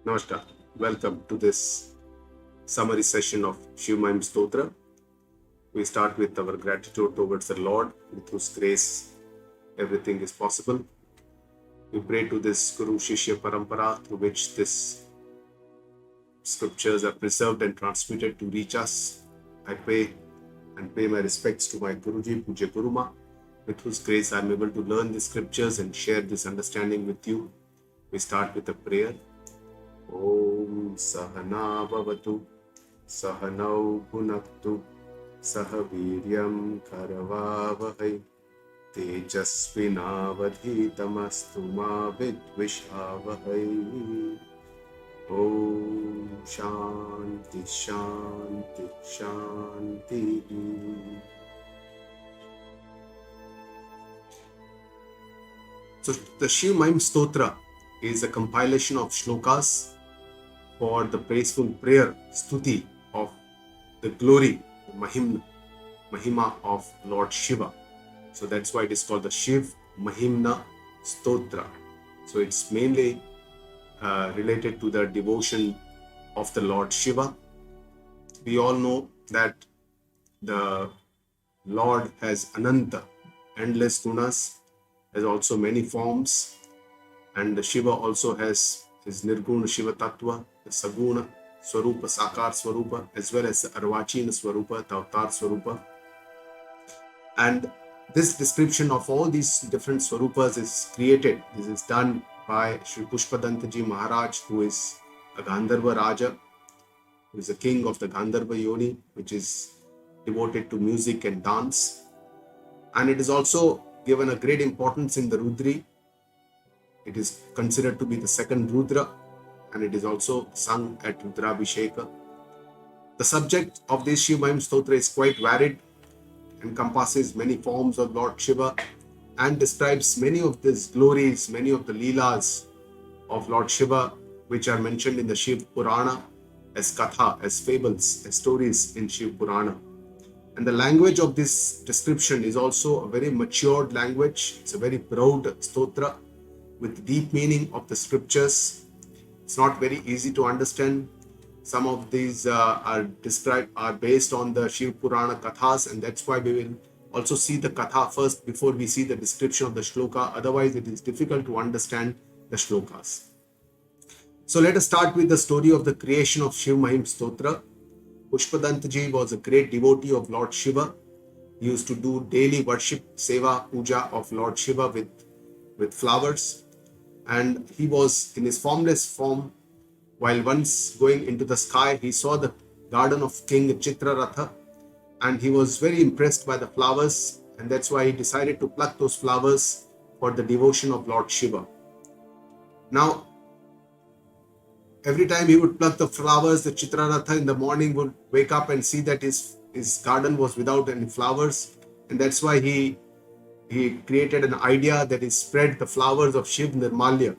Namaskar. Welcome to this summary session of Shiv Mahim Stotra. We start with our gratitude towards the Lord, with whose grace everything is possible. We pray to this Guru Shishya Parampara through which these scriptures are preserved and transmitted to reach us. I pray and pay my respects to my Guruji, Puja Guruma, with whose grace I am able to learn the scriptures and share this understanding with you. We start with a prayer. Om Sahana Bhavatu Sahanau Bhunaktu Sahaviryam Karavavahai Tejasvinavadhitamastu ma vidvishavahai. Om Shanti Shanti Shanti. So the Shiv Mahim Stotra is a compilation of shlokas for the praiseful prayer, stuti of the glory, the mahima of Lord Shiva. So that's why it is called the Shiv Mahimna Stotra. So it's mainly related to the devotion of the Lord Shiva. We all know that the Lord has Ananta, endless gunas, has also many forms, and the Shiva also has his Nirguna Shiva Tattva, the Saguna Swarupa, Sakar Swarupa, as well as the Arvachina Swarupa, the Avatar Swarupa. And this description of all these different Swarupas is created. This is done by Sri Pushpadantaji Maharaj, who is a Gandharva Raja, who is the king of the Gandharva Yoni, which is devoted to music and dance. And it is also given a great importance in the Rudri. It is considered to be the second Rudra, and it is also sung at Rudrabhisheka. The subject of this Shiv Mahim Stotra is quite varied, encompasses many forms of Lord Shiva, and describes many of these glories, many of the Leelas of Lord Shiva, which are mentioned in the Shiv Purana as Katha, as fables, as stories in Shiv Purana. And the language of this description is also a very matured language. It's a very broad stotra with deep meaning of the scriptures. It's not very easy to understand. Some of these are based on the Shiv Purana Kathas, and that's why we will also see the Katha first before we see the description of the Shloka. Otherwise, it is difficult to understand the Shlokas. So let us start with the story of the creation of Shiv Mahim Stotra. Pushpadantaji was a great devotee of Lord Shiva. He used to do daily worship, seva, puja of Lord Shiva with flowers. And he was in his formless form. While once going into the sky, he saw the garden of King Chitraratha, and he was very impressed by the flowers, and that's why he decided to pluck those flowers for the devotion of Lord Shiva. Now, every time he would pluck the flowers, the Chitraratha in the morning would wake up and see that his garden was without any flowers, and that's why he created an idea that he spread the flowers of Shiv Nirmalya,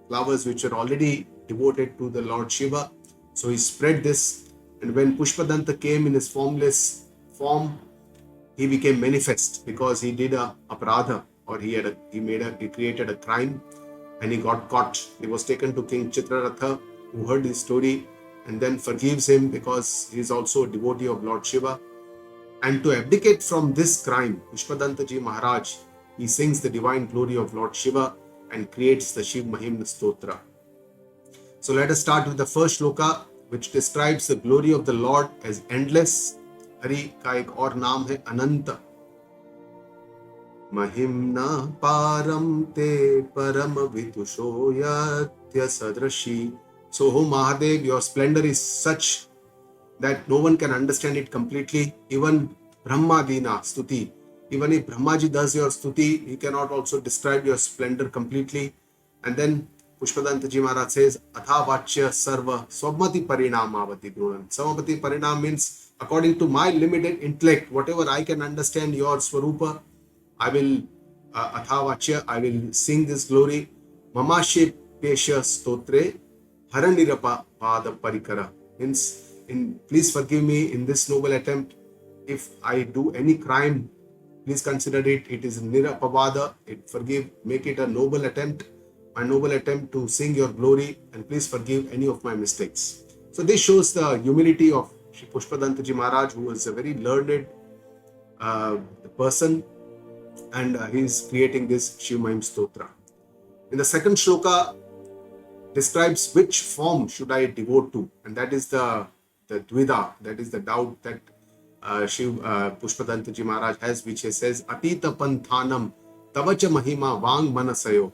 flowers which are already devoted to the Lord Shiva. So he spread this, and when Pushpadanta came in his formless form, he became manifest because he did a aparadha, or he created a crime, and he got caught. He was taken to King Chitraratha, who heard his story and then forgives him because he is also a devotee of Lord Shiva. And to abdicate from this crime, Pushpadantaji Maharaj, he sings the divine glory of Lord Shiva and creates the Shiv Mahim Stotra. So let us start with the first shloka, which describes the glory of the Lord as endless. Hari ka ek aur naam hai Ananta. Mahimna param te param vitusho yatya sadrashi. So, O Mahadev, your splendor is such that no one can understand it completely. Even Brahma Dina Stuti. Even if Brahmaji does your Stuti, he cannot also describe your splendor completely. And then Pushpadantaji Maharaj says, Atha Vachya Sarva Swamati Parinamavati Grunan. Swamati Parinam means, according to my limited intellect, whatever I can understand your Swarupa, I will, Atha Vachya, I will sing this glory. Mamashe Pesha Stotre Haranirapa Pada Parikara. Means, please forgive me in this noble attempt. If I do any crime, please consider it. It is Nirapavada. Make it a noble attempt. my noble attempt to sing your glory, and please forgive any of my mistakes. So this shows the humility of Shri Pushpadantaji Maharaj, who was a very learned person, and he is creating this Shiv Mahim Stotra. In the second shloka, describes which form should I devote to, and that is the dvida, that is the doubt that Pushpadantaji Maharaj has, which he says, Atita Panthanam Tavacha Mahima Vang Manasayo,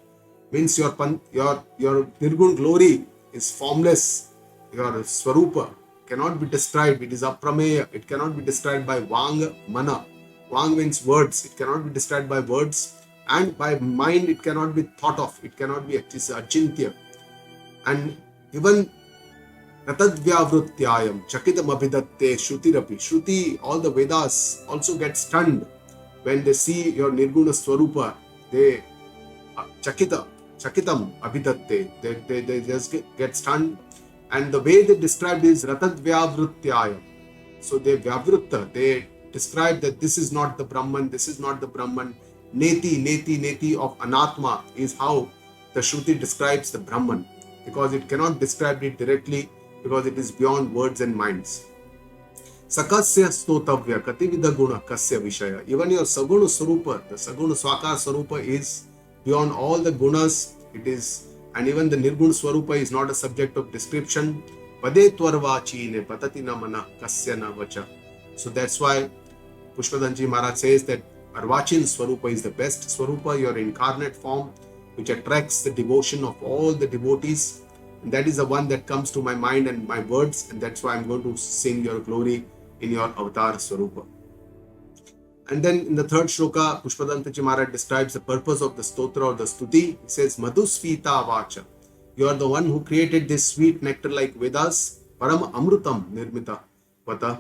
means your Nirgun glory is formless, your Swarupa cannot be described, it is aprameya, it cannot be described by Vang Mana. Vang means words, it cannot be described by words, and by mind it cannot be thought of, it cannot be, it is achintya. And even Ratadvyavrutyayam Chakitam Abhidatte Shrutirapi. Shruti, all the Vedas also get stunned when they see your Nirguna Swarupa. They Chakitam Abhidatte. They just get stunned. And the way they described is Ratadvyavrutyayam. So they Vyavrutta, they describe that this is not the Brahman, this is not the Brahman. Neti of Anatma is how the Shruti describes the Brahman, because it cannot describe it directly, because it is beyond words and minds. Sakasya stotavya kativida guna kasya vishaya. Even your Saguna Swarupa, the Saguna Swakar Swarupa is beyond all the gunas. It is, and even the Nirgun Swarupa is not a subject of description. Pade tvarvachi ne patati namana kasya na vacha. So that's why Pushpadantaji Maharaj says that Arvachin Swarupa is the best Swarupa, your incarnate form, which attracts the devotion of all the devotees. And that is the one that comes to my mind and my words, and that's why I'm going to sing your glory in your avatar Swarupa. And then in the third shloka, Pushpadantaji Maharaj describes the purpose of the stotra or the stuti. He says, Madhusvita vacha. You are the one who created this sweet nectar like Vedas, Param Amrutam Nirmita Vata.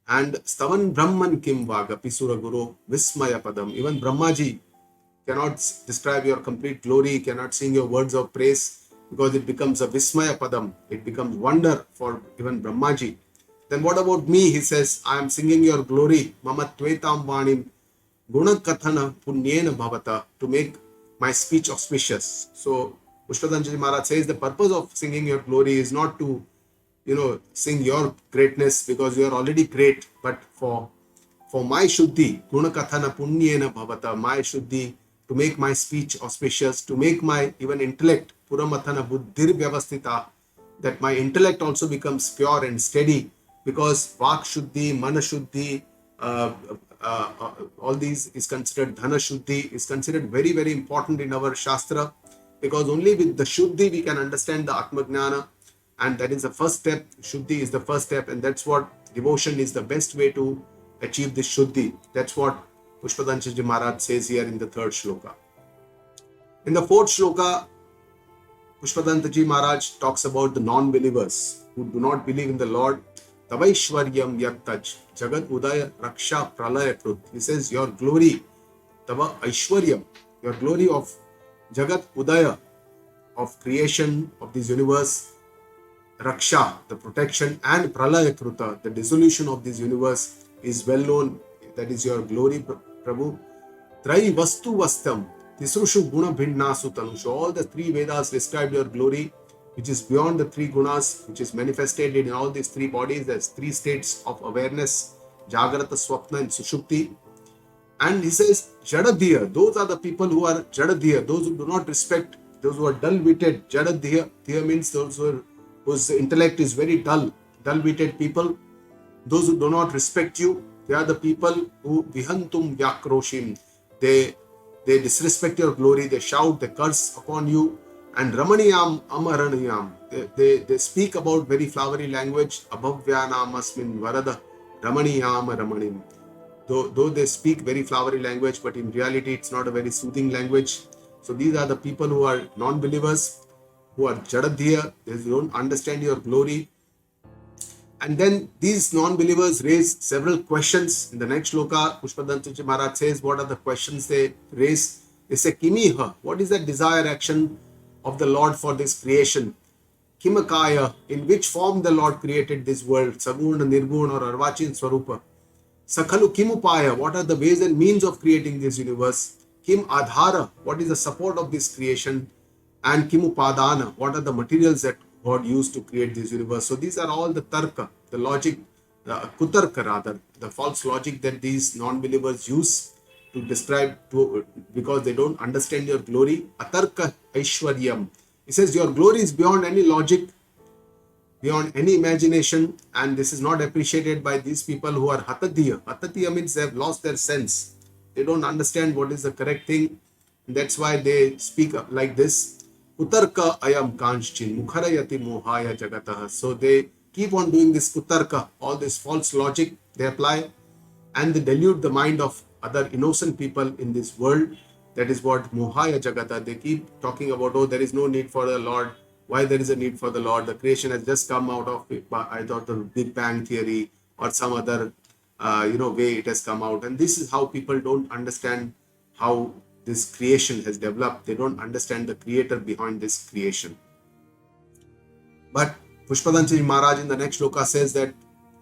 And Stavan Brahman Kim Vagapi Sura Guru Vismaya Padam. Even Brahmaji cannot describe your complete glory, cannot sing your words of praise, because it becomes a Vismaya Padam. It becomes wonder for even Brahmaji. Then what about me? He says, I am singing your glory, Mama Twetam Vanim Guna Kathana Punyena Bhavata, to make my speech auspicious. So Pushpadantaji Maharaj says the purpose of singing your glory is not to, sing your greatness, because you are already great, but for my Shuddhi, Guna Kathana Punyena Bhavata, my Shuddhi, to make my speech auspicious, to make my even intellect, Puramathana Buddhir Vyavastita, that my intellect also becomes pure and steady, because Vak Shuddhi, Mana Shuddhi, all these is considered, Dhana Shuddhi is considered very, very important in our Shastra, because only with the Shuddhi we can understand the Atma Gnana, and that is the first step. Shuddhi is the first step, and that's what devotion is the best way to achieve this Shuddhi. That's what Pushpadantaji Maharaj says here in the third shloka. In the fourth shloka, Pushpadantaji Maharaj talks about the non-believers who do not believe in the Lord. Tavaishwaryam yaktaj jagat udaya raksha pralaya krut. He says, your glory, Tava Aishwaryam, your glory of jagat udaya, of creation of this universe, raksha, the protection, and pralaya kruta, the dissolution of this universe, is well known. That is your glory, Prabhu. Trai vastu vastam tisrushu guna bhinnasu tanushu. All the three Vedas describe your glory, which is beyond the three gunas, which is manifested in all these three bodies. There's three states of awareness, Jagrata, Swapna, and Sushupti. And he says, Jadadhiya, those are the people who are Jadadhiya, those who do not respect, those who are dull-witted. Jadadhiya, Dhiya means those whose intellect is very dull, dull-witted people. Those who do not respect you, they are the people who vihantum vyakroshim. They disrespect your glory, they shout, they curse upon you. And Ramaniyam Amaraniyam, they speak about very flowery language. Abhavyanam asmin varada Ramaniyam Ramanim. Though they speak very flowery language, but in reality it's not a very soothing language. So these are the people who are non-believers, who are Jadadhiya, they don't understand your glory. And then these non-believers raise several questions. In the next shloka, Pushpadantaji Maharaj says, what are the questions they raise? They say, Kimiha, what is the desire action of the Lord for this creation? Kimakaya, in which form the Lord created this world? Saguna, Nirguna, or Arvachin Swarupa. Sakhalu Kimupaya, what are the ways and means of creating this universe? Kim Adhara, what is the support of this creation? And Kimupadana, what are the materials that God used to create this universe? So these are all the tarka, the logic, the kutarka rather, the false logic that these non-believers use to describe to, because they don't understand your glory. Atarka Aishwaryam. He says your glory is beyond any logic, beyond any imagination, and this is not appreciated by these people who are hatatiya. Hatatiya means they have lost their sense. They don't understand what is the correct thing. That's why they speak like this. Kutarka ayam kanshchin mukharayati mohaya jagatah. So they keep on doing this kutarka, all this false logic they apply, and they delude the mind of other innocent people in this world. That is what mohaya jagata. They keep talking about, oh, there is no need for the Lord. Why there is a need for the Lord? The creation has just come out of, I thought, the Big Bang theory or some other, way it has come out. And this is how people don't understand how this creation has developed. They don't understand the creator behind this creation. But Pushpadanjali Maharaj in the next shloka says that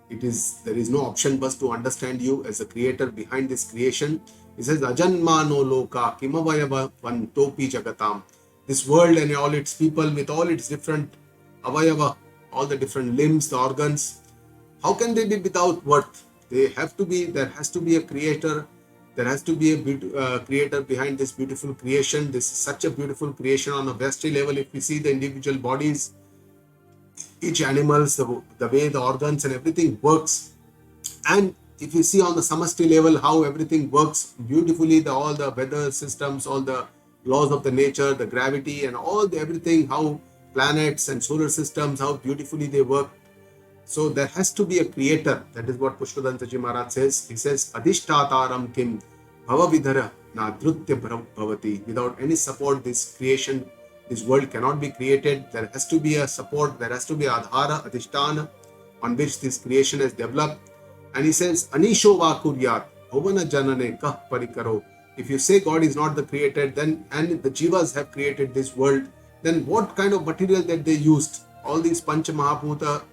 there is no option but to understand you as a creator behind this creation. He says, Ajanma no loka kimavayava vantopi jagatam. This world and all its people with all its different avayava, all the different limbs, the organs, how can they be without worth? They have to be, there has to be a creator. There has to be a creator behind this beautiful creation. This is such a beautiful creation on a vastly level. If we see the individual bodies, each animals, the way the organs and everything works. And if you see on the samasti level how everything works beautifully, all the weather systems, all the laws of the nature, the gravity and all the everything, how planets and solar systems, how beautifully they work. So there has to be a creator. That is what Pushpadantaji Maharaj says. He says, Adhishtataram kim bhavavidhara na drutya bhavati. Without any support, this creation, this world cannot be created. There has to be a support. There has to be adhara, adhishtana, on which this creation has developed. And he says, Anisho va kuryat, bhavana janane kah parikaro. If you say God is not the creator, then and the jivas have created this world, then what kind of material that they used? All these Pancha Mahabhuta,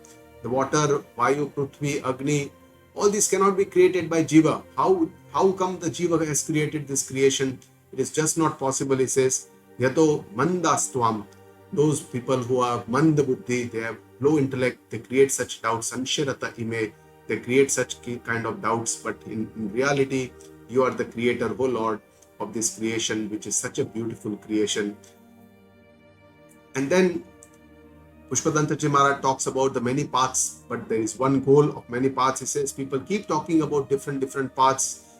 the water, Vayu, Prithvi, Agni, all these cannot be created by Jiva. How come the Jiva has created this creation? It is just not possible, he says. Yato mandastvam. Those people who are manda buddhi, they have low intellect, they create such doubts. Sanshirata ime, they create such kind of doubts. But in reality, you are the creator, O Lord, of this creation, which is such a beautiful creation. And then Pushpadantaji Maharaj talks about the many paths, but there is one goal of many paths. He says people keep talking about different paths.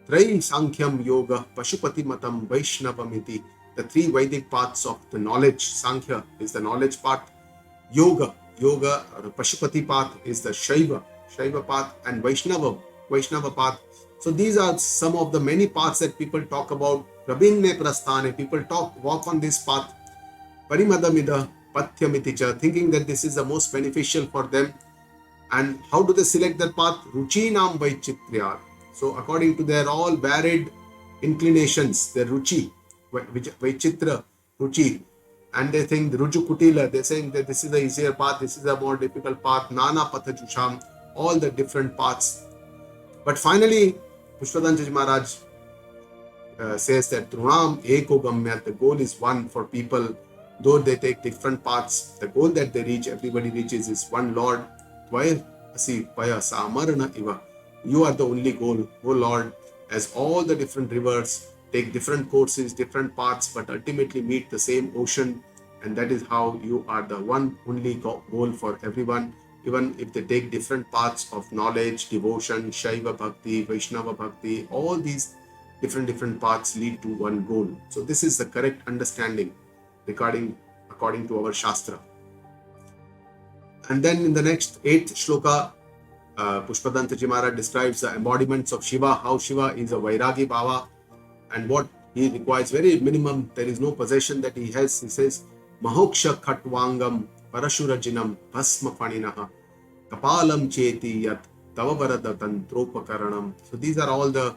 Trai Sankhyaam Yoga, Pashupati Matam, Vaishnavamiti. The three Vedic paths of the knowledge. Sankhya is the knowledge path. Yoga or the Pashupati path is the Shaiva path, and Vaishnava path. So these are some of the many paths that people talk about. Prabhinne Prasthane, people walk on this path. Parimadamida Pathyamiticha, thinking that this is the most beneficial for them. And how do they select that path? Ruchinam Vaichitrya. So according to their all varied inclinations, their Ruchi, Vaichitra, Ruchi, and they think the Ruju Kutila, they're saying that this is the easier path, this is a more difficult path, Nana Pathajusham, all the different paths. But finally, Pushpadanjali Maharaj says that Trunam Eko Gamya, the goal is one for people, though they take different paths. The goal that they reach, everybody reaches, is one Lord. Vaya Samarana Iva. You are the only goal, O Lord, as all the different rivers take different courses, different paths, but ultimately meet the same ocean. And that is how you are the one only goal for everyone. Even if they take different paths of knowledge, devotion, Shaiva Bhakti, Vaishnava Bhakti, all these different paths lead to one goal. So this is the correct understanding according to our Shastra. And then in the next 8th shloka, Pushpadantaji Maharaj describes the embodiments of Shiva, how Shiva is a Vairagi Bhava, and what he requires very minimum. There is no possession that he has. He says, Mahoksha Khatvangam Parashurajinam Bhasma Paninaha Kapalam Cheti Yat Tavavarada Tantropakaranam. So these are all the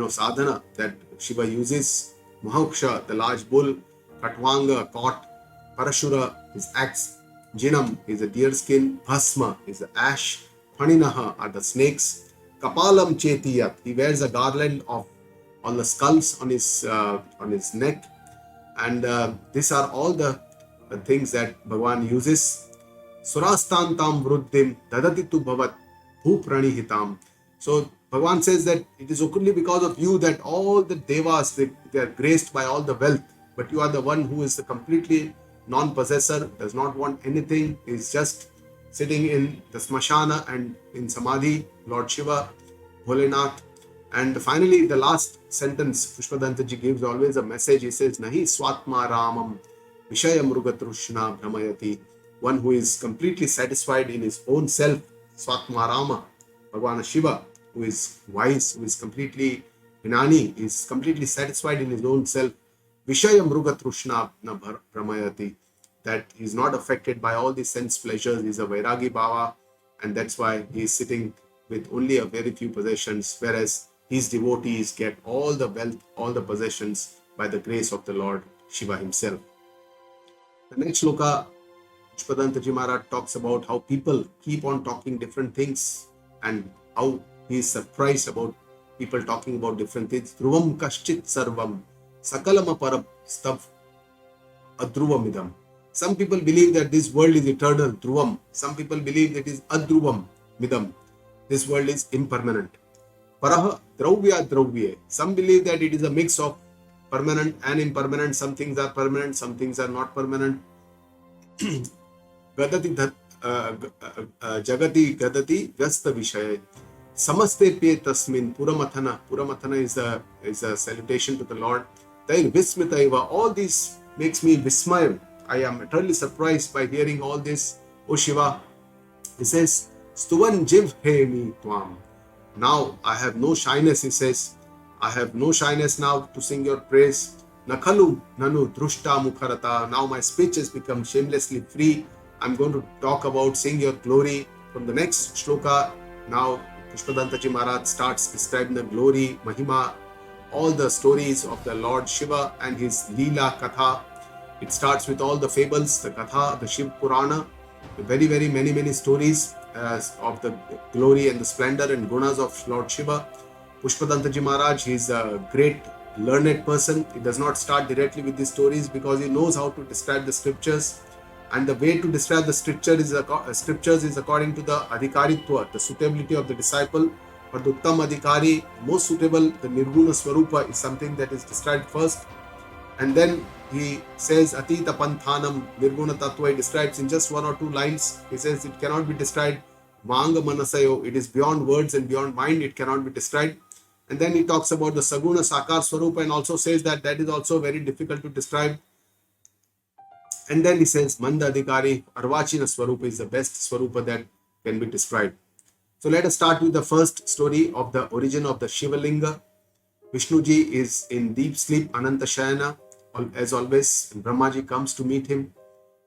sadhana that Shiva uses. Mahoksha, the large bull, Khatvanga, a cot, Parashura, his axe, Jinam is a deer skin, Bhasma is the ash, Paninaha are the snakes, Kapalam Chetiyat, he wears a garland on the skulls on his neck, And these are all the things that Bhagavan uses. Surastantam vruddhim dadati tu bhavat bhupranihitam. So Bhagavan says that it is only because of you that all the devas, they are graced by all the wealth, but you are the one who is the completely non-possessor, does not want anything, is just sitting in the smashana and in samadhi, Lord Shiva, Bholenath. And finally, the last sentence, Pushpadantaji gives always a message. He says, Nahi swatma ramam vishaya mrugatrushna brahmayati. One who is completely satisfied in his own self, swatma rama, Bhagwan Shiva, who is wise, who is completely Gnani, is completely satisfied in his own self, vishaya mrugatrushna brahmayati, that he is not affected by all these sense pleasures. He is a Vairagi Bhava, and that's why he is sitting with only a very few possessions, whereas his devotees get all the wealth, all the possessions by the grace of the Lord Shiva himself. The next shloka, Pushpadantaji Maharaj talks about how people keep on talking different things and how he is surprised about people talking about different things. Dhruvam kaschit sarvam sakalam aparab stav adhruvamidam. Some people believe that this world is eternal, dhruvam. Some people believe that it is adhruvam midam. This world is impermanent. Paraha dravya dravye. Some believe that it is a mix of permanent and impermanent. Some things are permanent, some things are not permanent. Gadati jagati gadati vyasta vishaya. Samaste pe tasmin puramathana. Puramathana is a salutation to the Lord. Tair vismita eva. All this makes me vismaya. I am eternally surprised by hearing all this. O Shiva, he says, Stuvan jiv he mi tvam. Now I have no shyness, he says. I have no shyness now to sing your praise. Nakhalu nanu drushta mukharata. Now my speech has become shamelessly free. I'm going to talk about sing your glory. From the next shloka, now Pushpadantaji Maharaj starts describing the glory, Mahima, all the stories of the Lord Shiva and his Leela Katha. It starts with all the fables, the Katha, the Shiv Purana, the very, very many stories of the glory and the splendor and gunas of Lord Shiva. Pushpadantaji Maharaj, he is a great learned person. He does not start directly with these stories because he knows how to describe the scriptures. And the way to describe the scriptures is according to the adhikaritva, the suitability of the disciple. For the Uttam Adhikari, most suitable, the Nirguna Swarupa is something that is described first. And then he says Atita Panthanam Nirguna Tattva. He describes in just one or two lines. He says it cannot be described. Vanga Manasayo, it is beyond words and beyond mind, it cannot be described. And then he talks about the Saguna Sakar Swarupa and also says that is also very difficult to describe. And then he says Manda Adhikari, Arvachina Swarupa is the best Swarupa that can be described. So let us start with the first story of the origin of the Shivalinga. Vishnuji is in deep sleep, Ananta Shayana, as always, and Brahmaji comes to meet him.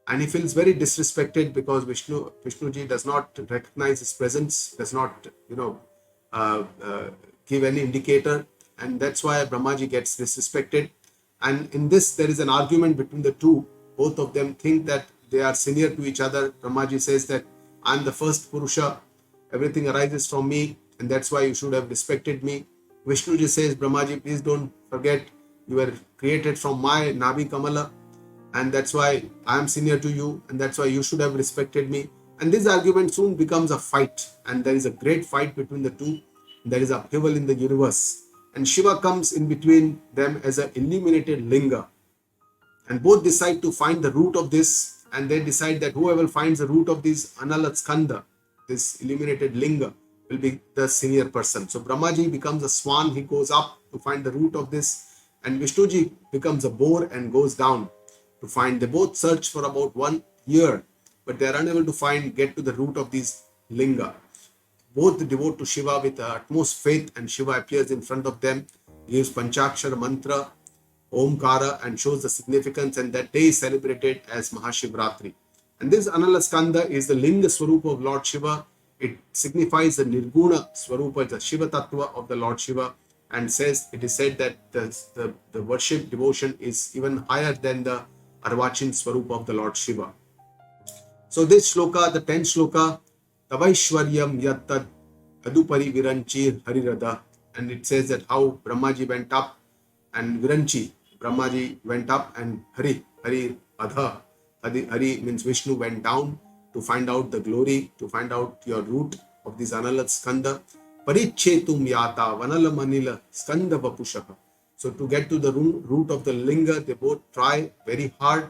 And he feels very disrespected because Vishnuji does not recognize his presence, does not, give any indicator. And that's why Brahmaji gets disrespected. And in this, there is an argument between the two. Both of them think that they are senior to each other. Brahmaji says that I am the first Purusha. Everything arises from me. And that's why you should have respected me. Vishnuji says, Brahmaji, please don't forget you were created from my Nabi Kamala. And that's why I am senior to you. And that's why you should have respected me. And this argument soon becomes a fight. And there is a great fight between the two. There is upheaval in the universe. And Shiva comes in between them as an illuminated linga. And both decide to find the root of this. And they decide that whoever finds the root of this Anala Skanda, this illuminated linga, will be the senior person. So Brahmaji becomes a swan. He goes up to find the root of this. And Vishnuji becomes a boar and goes down to find. They both search for about 1 year, but they are unable to get to the root of these linga. Both devote to Shiva with utmost faith, and Shiva appears in front of them, gives Panchakshara mantra, Omkara, and shows the significance, and that day is celebrated as Mahashivratri. And this Analaskanda is the Linga Swarupa of Lord Shiva. It signifies the Nirguna Swarupa, the Shiva Tattva of the Lord Shiva, and it is said that the worship devotion is even higher than the Arvachin Swarupa of the Lord Shiva. So this shloka, the 10th shloka, Tavaishwaryam yattad adupari viranchir harirada, and it says that how Brahmaji went up and Viranchi, Brahmaji went up and Hari Adha, Hari means Vishnu went down to find out the glory, to find out your root of this Analat Skanda. Parichetum Yata Vanala Manila Skanda Vapushaka. So to get to the root of the linga, they both try very hard.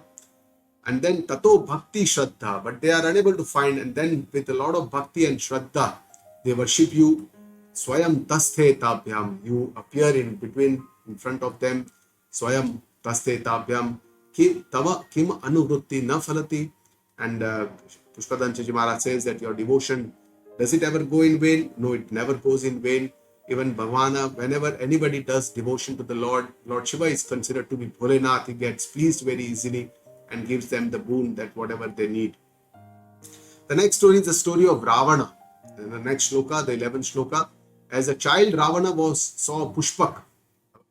And then Tato Bhakti Shraddha, but they are unable to find. And then with a lot of Bhakti and Shraddha, they worship you. Swayam Tasthe Tabhyam, you appear in between, in front of them. Swayam Tasthe Tabhyam, Tava Kim Anuvrutti Na Falati. And Pushpadanchaji Maharaj says that your devotion, does it ever go in vain? No, it never goes in vain. Even Bhavana, whenever anybody does devotion to the Lord, Lord Shiva is considered to be Bholenath. He gets pleased very easily and gives them the boon that whatever they need. The next story is the story of Ravana. In the next shloka, the 11th shloka, as a child, Ravana saw a Pushpak,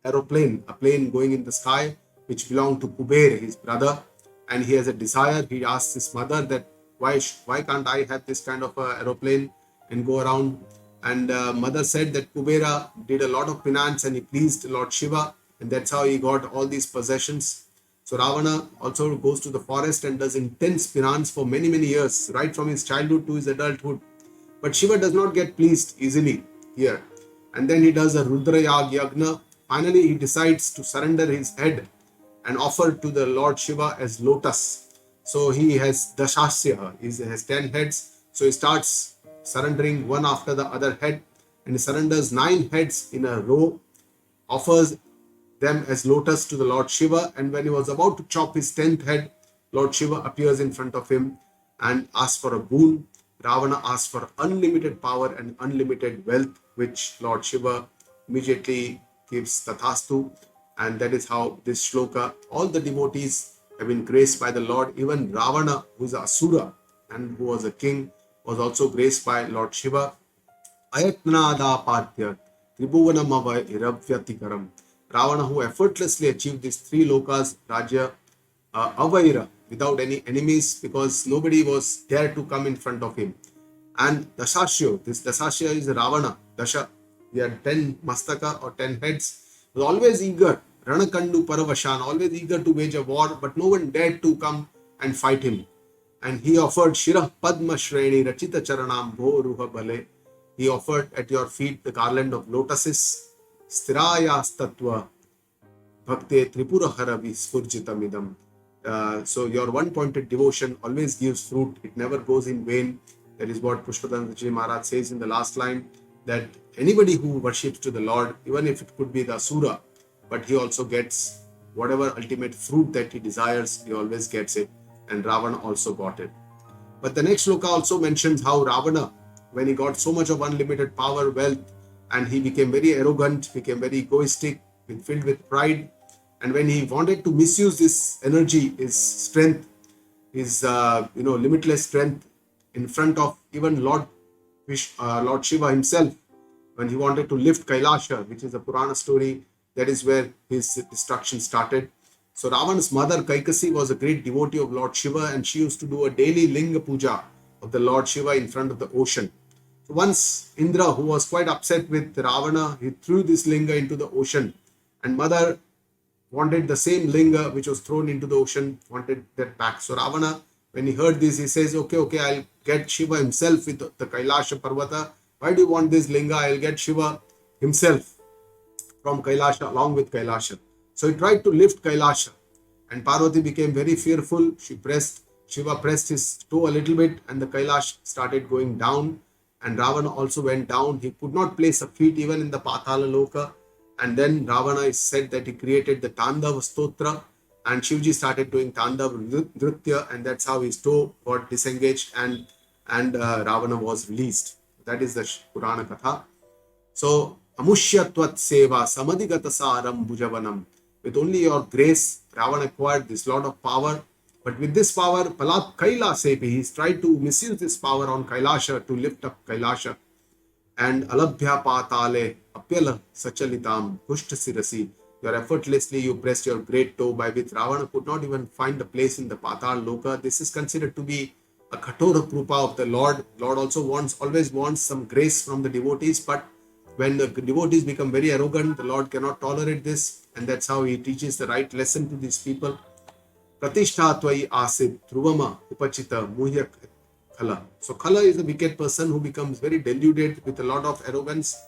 aeroplane, a plane going in the sky, which belonged to Kuber, his brother, and he has a desire. He asks his mother that why can't I have this kind of aeroplane and go around? And mother said that Kubera did a lot of penance and he pleased Lord Shiva, and that's how he got all these possessions. So Ravana also goes to the forest and does intense penance for many years, right from his childhood to his adulthood. But Shiva does not get pleased easily here. And then he does a Rudra Yagna. Finally, he decides to surrender his head and offer to the Lord Shiva as lotus. So he has Dashasya, he has 10 heads. So he starts surrendering one after the other head, and he surrenders 9 heads in a row, offers them as lotus to the Lord Shiva. And when he was about to chop his 10th head, Lord Shiva appears in front of him and asks for a boon. Ravana asks for unlimited power and unlimited wealth, which Lord Shiva immediately gives Tathastu. And that is how this shloka, all the devotees have been graced by the Lord. Even Ravana, who is Asura and who was a king, was also graced by Lord Shiva. Ayatnada Padya Tribhuvanamava Iravyatikaram. Ravana, who effortlessly achieved these 3 lokas, Rajya, Avaira, without any enemies, because nobody was dared to come in front of him. And Dashashyo, this Dashashya is Ravana, Dasha, he had 10 mastaka or 10 heads, was always eager, Ranakandu Paravashan, always eager to wage a war, but no one dared to come and fight him. And he offered Shirah Padma Shreni Rachita Charanam Bho Ruha Bale. He offered at your feet the garland of lotuses, Sthirayas Tattva Bhakte Tripura Haravi Spurjitamidam. So your one-pointed devotion always gives fruit. It never goes in vain. That is what Pushpadanchaji Maharaj says in the last line, that anybody who worships to the Lord, even if it could be the Asura, but he also gets whatever ultimate fruit that he desires, he always gets it. And Ravana also got it. But the next shloka also mentions how Ravana, when he got so much of unlimited power, wealth, and he became very arrogant, became very egoistic, filled with pride. And when he wanted to misuse this energy, his strength, his limitless strength in front of even Lord Shiva himself, when he wanted to lift Kailasha, which is a Purana story, that is where his destruction started. So Ravana's mother Kaikasi was a great devotee of Lord Shiva, and she used to do a daily Linga Puja of the Lord Shiva in front of the ocean. So once Indra, who was quite upset with Ravana, he threw this Linga into the ocean, and mother wanted the same Linga which was thrown into the ocean, wanted that back. So Ravana, when he heard this, he says, okay, I'll get Shiva himself with the Kailasha Parvata. Why do you want this Linga? I'll get Shiva himself from Kailasha along with Kailasha. So he tried to lift Kailasha, and Parvati became very fearful. Shiva pressed his toe a little bit, and the Kailash started going down, and Ravana also went down. He could not place a feet even in the Patala Loka. And then Ravana is said that he created the Tandava Stotra, and Shivji started doing Tandava Nritya, and that's how his toe got disengaged and Ravana was released. That is the Purana Katha. So, Amushyatvat Seva Samadhigata Saram Bhujavanam. With only your grace, Ravana acquired this lot of power. But with this power, Palat Kaila Sepi, he's tried to misuse this power on Kailasha to lift up Kailasha. And Alabhya Patale Apyala Sachalitam Kushta Sirasi. You pressed your great toe, by which Ravana could not even find a place in the Patal Loka. This is considered to be a Katora Krupa of the Lord. Lord also always wants some grace from the devotees, but when the devotees become very arrogant, the Lord cannot tolerate this, and that's how he teaches the right lesson to these people. Pratishtha tvai asid dhruvama upachita muhya khala. So khala is a wicked person who becomes very deluded with a lot of arrogance,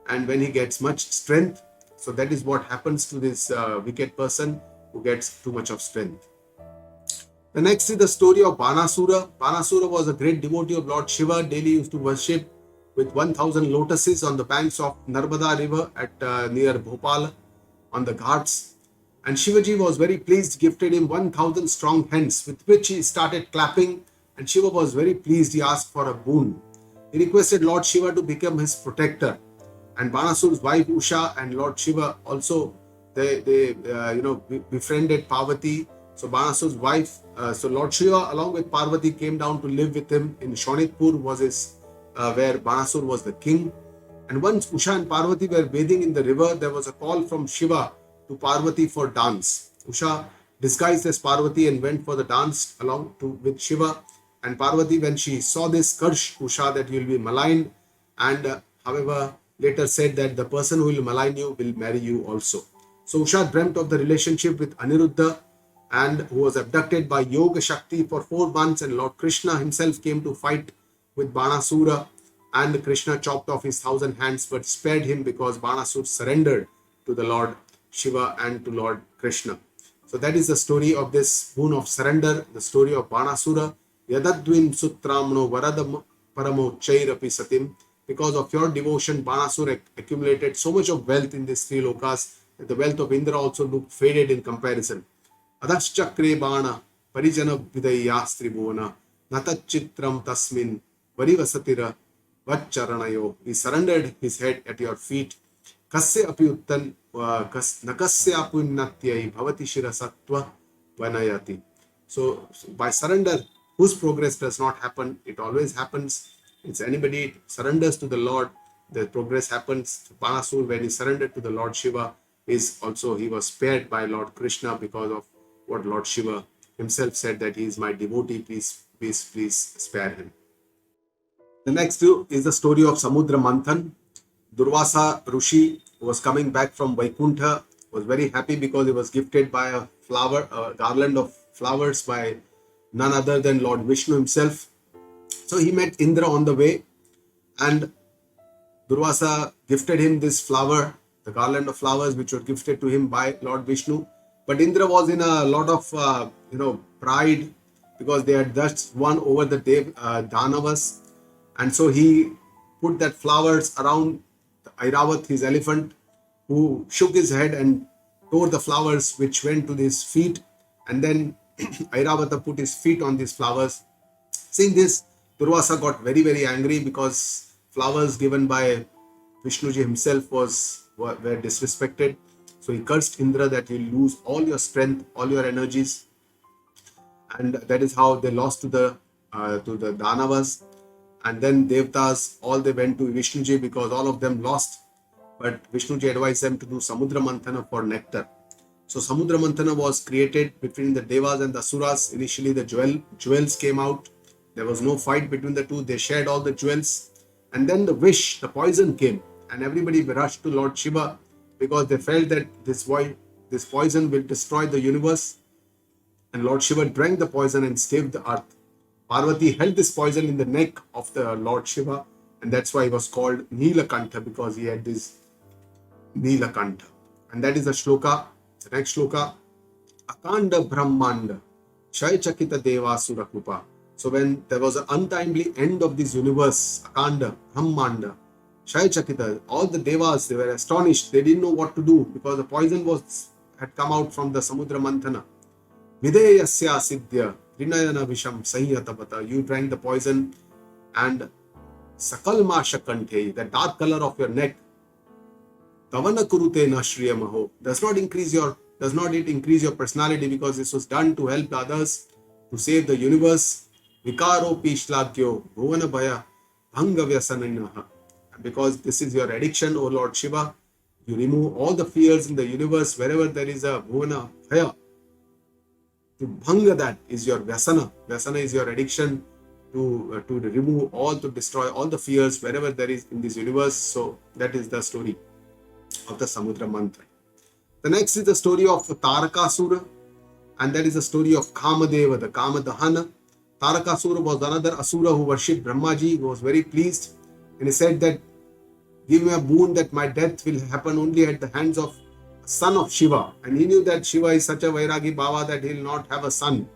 and when he gets much strength, so that is what happens to this wicked person who gets too much of strength. The next is the story of Banasura. Banasura was a great devotee of Lord Shiva, daily used to worship with 1000 lotuses on the banks of Narmada river at near Bhopal on the ghats. And Shivaji was very pleased, gifted him 1000 strong hands, with which he started clapping, and Shiva was very pleased. He asked for a boon. He requested Lord Shiva to become his protector. And Banasura's wife Usha and Lord Shiva also, they befriended Parvati. So Banasura's wife, so Lord Shiva along with Parvati came down to live with him in Shonitpur, was his where Banasura was the king. And once Usha and Parvati were bathing in the river, there was a call from Shiva to Parvati for dance. Usha disguised as Parvati and went for the dance along with Shiva. And Parvati, when she saw this, cursed Usha that you will be maligned, and however later said that the person who will malign you will marry you also. So Usha dreamt of the relationship with Aniruddha, and who was abducted by Yoga Shakti for 4 months, and Lord Krishna himself came to fight with Banasura, and Krishna chopped off his 1000 hands but spared him because Banasura surrendered to the Lord Shiva and to Lord Krishna. So that is the story of this boon of surrender, the story of Banasura. Yadadvin sutramno varadam paramo chairapi satim. Because of your devotion, Banasura accumulated so much of wealth in these 3 lokas that the wealth of Indra also looked faded in comparison. Adaschakre bana parijana vidayastri bhuvana natachitram tasmin varivasatira vacharanayo. He surrendered his head at your feet. Kasya api uttan nakasya apunnatyai bhavati shirasatva vanayati. So by surrender, whose progress does not happen, it always happens. It's anybody surrenders to the Lord, the progress happens. Banasura, when he surrendered to the Lord Shiva, he was spared by Lord Krishna because of what Lord Shiva himself said, that he is my devotee, please spare him. The next is the story of Samudra Manthan. Durvasa Rishi was coming back from Vaikuntha, was very happy because he was gifted by a garland of flowers by none other than Lord Vishnu himself. So he met Indra on the way, and Durvasa gifted him this flower, the garland of flowers which were gifted to him by Lord Vishnu. But Indra was in a lot of pride because they had just won over the Danavas, and so he put that flowers around Airavat, his elephant, who shook his head and tore the flowers which went to his feet, and then Airavata put his feet on these flowers. Seeing this, Durvasa got very, very angry because flowers given by Vishnuji himself were disrespected. So he cursed Indra that you'll lose all your strength, all your energies, and that is how they lost to the Danavas. And then Devtas, all they went to Vishnuji because all of them lost. But Vishnuji advised them to do Samudra Manthana for nectar. So Samudra Manthana was created between the Devas and the Asuras. Initially the jewels came out. There was no fight between the two. They shared all the jewels. And then the poison came. And everybody rushed to Lord Shiva because they felt that this poison will destroy the universe. And Lord Shiva drank the poison and saved the earth. Parvati held this poison in the neck of the Lord Shiva, and that's why he was called Nilakantha, because he had this Nilakantha. And that is the shloka, the next shloka. Akanda Brahmanda Shayachakita Devasura Kupa. So when there was an untimely end of this universe, Akanda Brahmanda Shayachakita, all the Devas, they were astonished. They didn't know what to do because the poison had come out from the Samudra Manthana. Videyasya Siddhya Rinayana Visham Sahiyatabata. You drank the poison, and Sakalma Shakante, the dark color of your neck, Tavana Kurute Nashriya Maho, does not it increase your personality, because this was done to help others, to save the universe. Vikaro Pishlagyo Bhuvana Bhaya Bhanga Vyasaninaha. Because this is your addiction, O Lord Shiva, you remove all the fears in the universe. Wherever there is a Bhuvana Bhaya, to bhanga that is your Vyasana. Vyasana is your addiction, to remove to destroy all the fears wherever there is in this universe. So that is the story of the Samudra Mantra. The next is the story of Tarakasura, and that is the story of Kamadeva, the Kamadahana. Tarakasura was another Asura who worshipped Brahmaji. He was very pleased, and he said that, give me a boon that my death will happen only at the hands of a son of Shiva. And he knew that Shiva is such a Vairagi Baba that he will not have a son.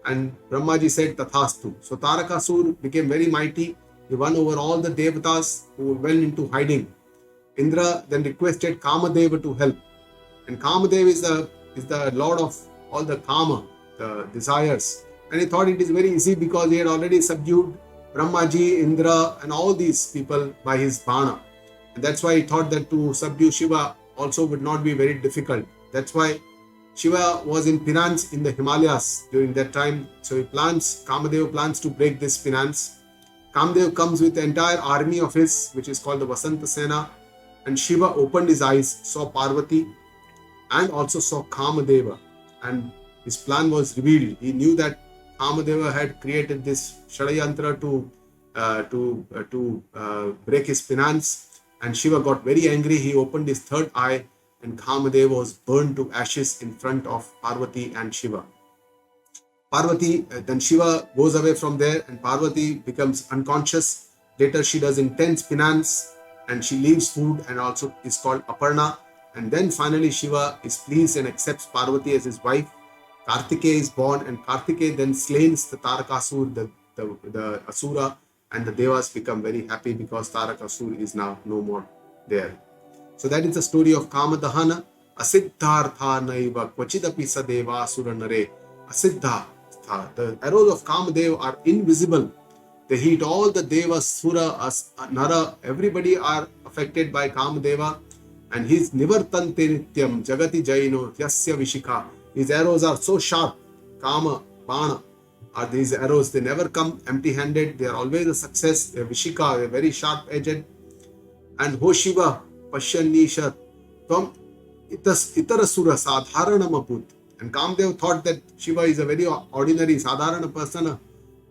And Brahmaji said, Tathastu. So Tarakasur became very mighty. He won over all the Devatas who went into hiding. Indra then requested Kamadeva to help. And Kamadeva is the lord of all the Kama, the desires. And he thought it is very easy because he had already subdued Brahmaji, Indra, and all these people by his Bana. And that's why he thought that to subdue Shiva also would not be very difficult. That's why Shiva was in penance in the Himalayas during that time. So Kamadeva plans to break this penance. Kamadeva comes with the entire army of his, which is called the Vasanta Sena. And Shiva opened his eyes, saw Parvati, and also saw Kamadeva. And his plan was revealed. He knew that Kamadeva had created this Shadayantra to break his penance. And Shiva got very angry. He opened his third eye, and Kamadeva was burned to ashes in front of Parvati and Shiva. Then Shiva goes away from there, and Parvati becomes unconscious. Later she does intense penance, and she leaves food and also is called Aparna. And then finally Shiva is pleased and accepts Parvati as his wife. Kartikeya is born, and Kartikeya then slays the Tarakasur, the Asura, and the Devas become very happy because Tarakasur is now no more there. So that is the story of Kamadahana. Asiddhartha naiva kvachidapi sadeva suranare. Asiddha. The arrows of Kamadeva are invisible. They hit all the Devas, Sura, Nara. Everybody are affected by Kamadeva. And his nivartante nityam jagati jaino yasya vishika. His arrows are so sharp. Kama, Bana are these arrows. They never come empty-handed. They are always a success. They are Vishika, they are very sharp-edged. And Ho Shiva, Pashyanisha, Tvam Itarasura Sadharana Maput. And Kamdev thought that Shiva is a very ordinary, Sadharana person, an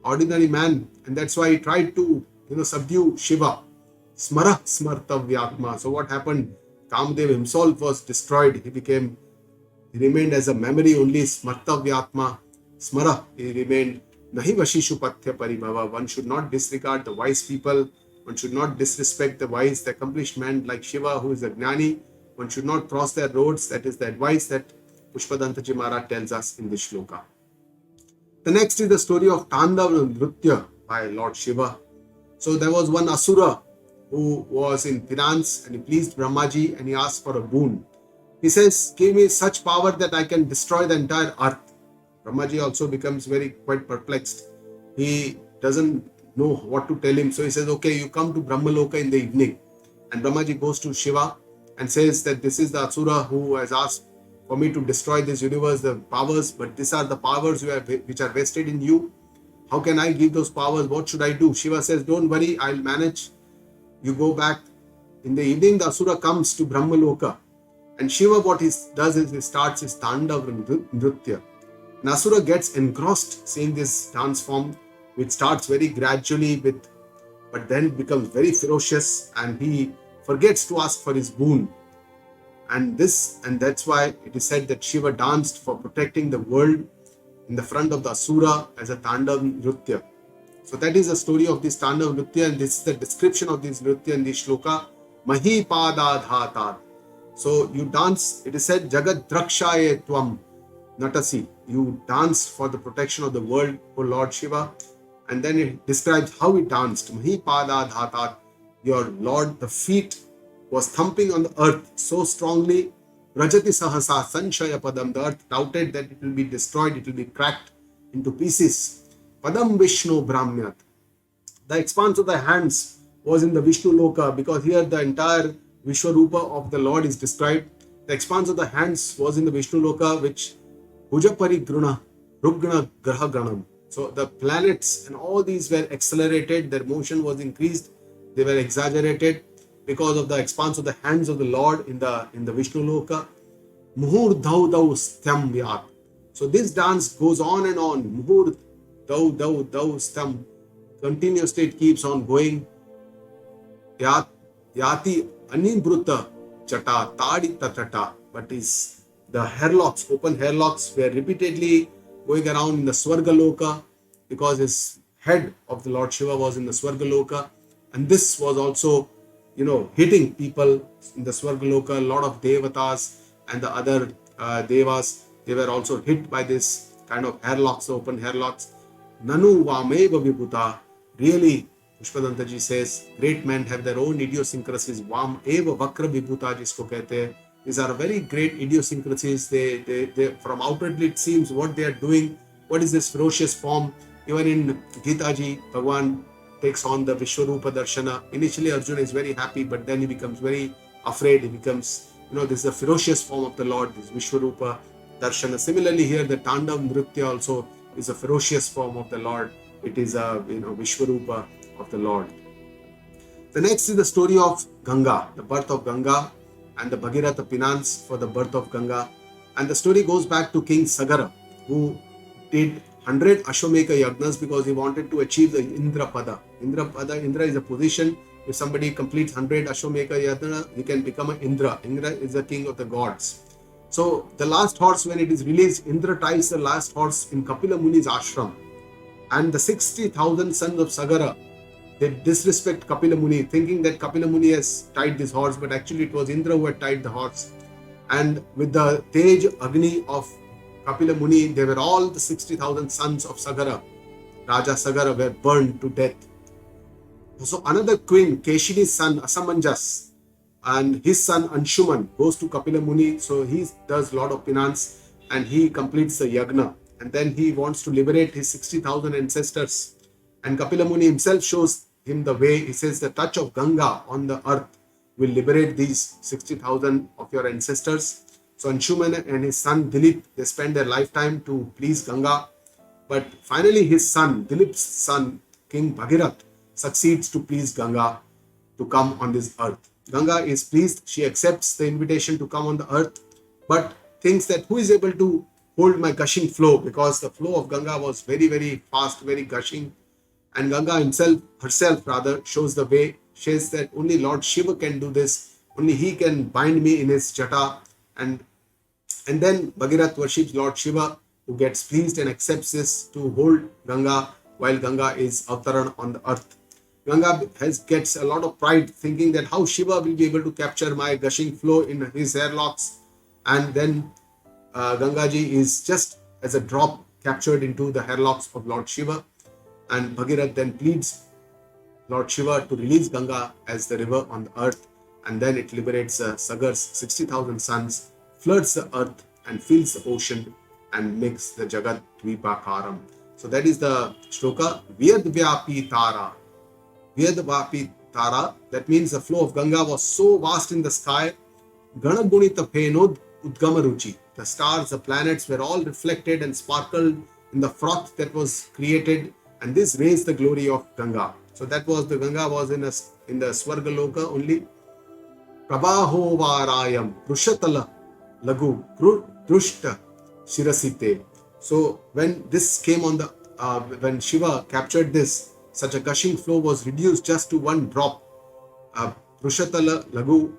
ordinary man. And that's why he tried to, subdue Shiva. Smara Smartavyatma. So what happened? Kamdev himself was destroyed. He remained as a memory only, Smartavyatma. Smara, he remained. Nahi Vashishu Pathya Paribhava. One should not disregard the wise people. One should not disrespect the wise, the accomplished man like Shiva, who is a Gnani. One should not cross their roads. That is the advice that Pushpadantaji Maharaj tells us in this shloka. The next is the story of Tandava Nritya by Lord Shiva. So there was one Asura who was in penance, and he pleased Brahmaji, and he asked for a boon. He says, give me such power that I can destroy the entire earth. Brahmaji also becomes quite perplexed. He doesn't know what to tell him. So he says, okay, you come to Brahmaloka in the evening. And Brahmaji goes to Shiva and says that this is the Asura who has asked for me to destroy this universe, the powers, but these are the powers which are vested in you. How can I give those powers? What should I do? Shiva says, don't worry, I'll manage. You go back. In the evening, the Asura comes to Brahmaloka. And Shiva, what he does is he starts his Tandava Nritya. And Asura gets engrossed seeing this dance form, which starts very gradually but then becomes very ferocious, and he forgets to ask for his boon. And that's why it is said that Shiva danced for protecting the world in the front of the Asura as a Tandava Nritya. So that is the story of this Tandava Nritya, and this is the description of this Nritya in this shloka. Mahipada Dhatar. So you dance, it is said, Jagat Drakshaye Tvam Natasi. You danced for the protection of the world, O Lord Shiva. And then it describes how he danced. Mahipada Dhatar. Your Lord, the feet was thumping on the earth so strongly. Rajati Sahasa Sanshaya Padam. The earth doubted that it will be destroyed, it will be cracked into pieces. Padam Vishnu Brahmyat. The expanse of the hands was in the Vishnu Loka, because here the entire Vishwarupa of the Lord is described. The expanse of the hands was in the Vishnu Loka, which Bhujapari Gruna, Rugna Graha Granam. So the planets and all these were accelerated, their motion was increased, they were exaggerated because of the expanse of the hands of the Lord in the Vishnu Loka. Muhur Dhau Dhau Stham Vyat. So this dance goes on and on. Muhur Dhau Dhau Dhau Stham. Continuously it keeps on going. Yati Anibruta Chata Tadita Chata. But his the hairlocks, open hairlocks, were repeatedly going around in the Swargaloka, because his head of the Lord Shiva was in the Swargaloka, and this was also, hitting people in the Swargaloka. A lot of devatas and the other devas, they were also hit by this kind of hairlocks, open hairlocks. Nanu Vameva Vibhuta. Really, Pushpadantaji says, great men have their own idiosyncrasies. Vam Eva Vakra Vibhuta jisko kehte hai. These are very great idiosyncrasies. They from outwardly it seems what they are doing. What is this ferocious form? Even in Gita ji, Bhagwan takes on the Vishwarupa Darshana. Initially, Arjuna is very happy, but then he becomes very afraid. He becomes, this is the ferocious form of the Lord, this Vishwarupa Darshana. Similarly, here the Tandav Nritya also is a ferocious form of the Lord. It is a, Vishwarupa of the Lord. The next is the story of Ganga, the birth of Ganga, and the Bhagirath penance for the birth of Ganga. And the story goes back to King Sagara, who did 100 Ashwamekha Yagnas because he wanted to achieve the Indrapada. Indra is a position. If somebody completes 100 Ashwamekha Yagna, he can become an Indra. Indra is the king of the gods. So the last horse, when it is released, Indra ties the last horse in Kapila Muni's ashram. And the 60,000 sons of Sagara, they disrespect Kapila Muni, thinking that Kapila Muni has tied this horse, but actually it was Indra who had tied the horse. And with the Tej Agni of Kapila Muni, they were all the 60,000 sons of Sagara. Raja Sagara were burned to death. So another queen, Keshini's son Asamanjas, and his son Anshuman goes to Kapila Muni. So he does a lot of penance and he completes the yagna. And then he wants to liberate his 60,000 ancestors. And Kapila Muni himself shows him the way. He says the touch of Ganga on the earth will liberate these 60,000 of your ancestors. So Anshuman and his son Dilip, they spend their lifetime to please Ganga. But finally his son, Dilip's son, King Bhagirath, succeeds to please Ganga to come on this earth. Ganga is pleased. She accepts the invitation to come on the earth, but thinks that who is able to hold my gushing flow, because the flow of Ganga was very, very fast, very gushing. And Ganga herself shows the way. She says that only Lord Shiva can do this. Only he can bind me in his jata. And then Bhagirath worships Lord Shiva, who gets pleased and accepts this to hold Ganga while Ganga is avtaran on the earth. Ganga gets a lot of pride, thinking that how Shiva will be able to capture my gushing flow in his hairlocks. And then Gangaji is just as a drop captured into the hairlocks of Lord Shiva. And Bhagirath then pleads Lord Shiva to release Ganga as the river on the earth. And then it liberates Sagar's 60,000 sons, floods the earth and fills the ocean and makes the Jagat Dvipakaram. So that is the shloka, Vyadvyapi Tara. Vyadvyapi Tara, that means the flow of Ganga was so vast in the sky, Ganagunita Penod Udgamaruchi. The stars, the planets were all reflected and sparkled in the froth that was created, and this raised the glory of Ganga. So that was the Ganga was in the Swargaloka only. Prabhaho Varayam Prushatala Lagu Drushta Shirasite. So when this came on the when Shiva captured this, such a gushing flow was reduced just to one drop. Prushatala Lagu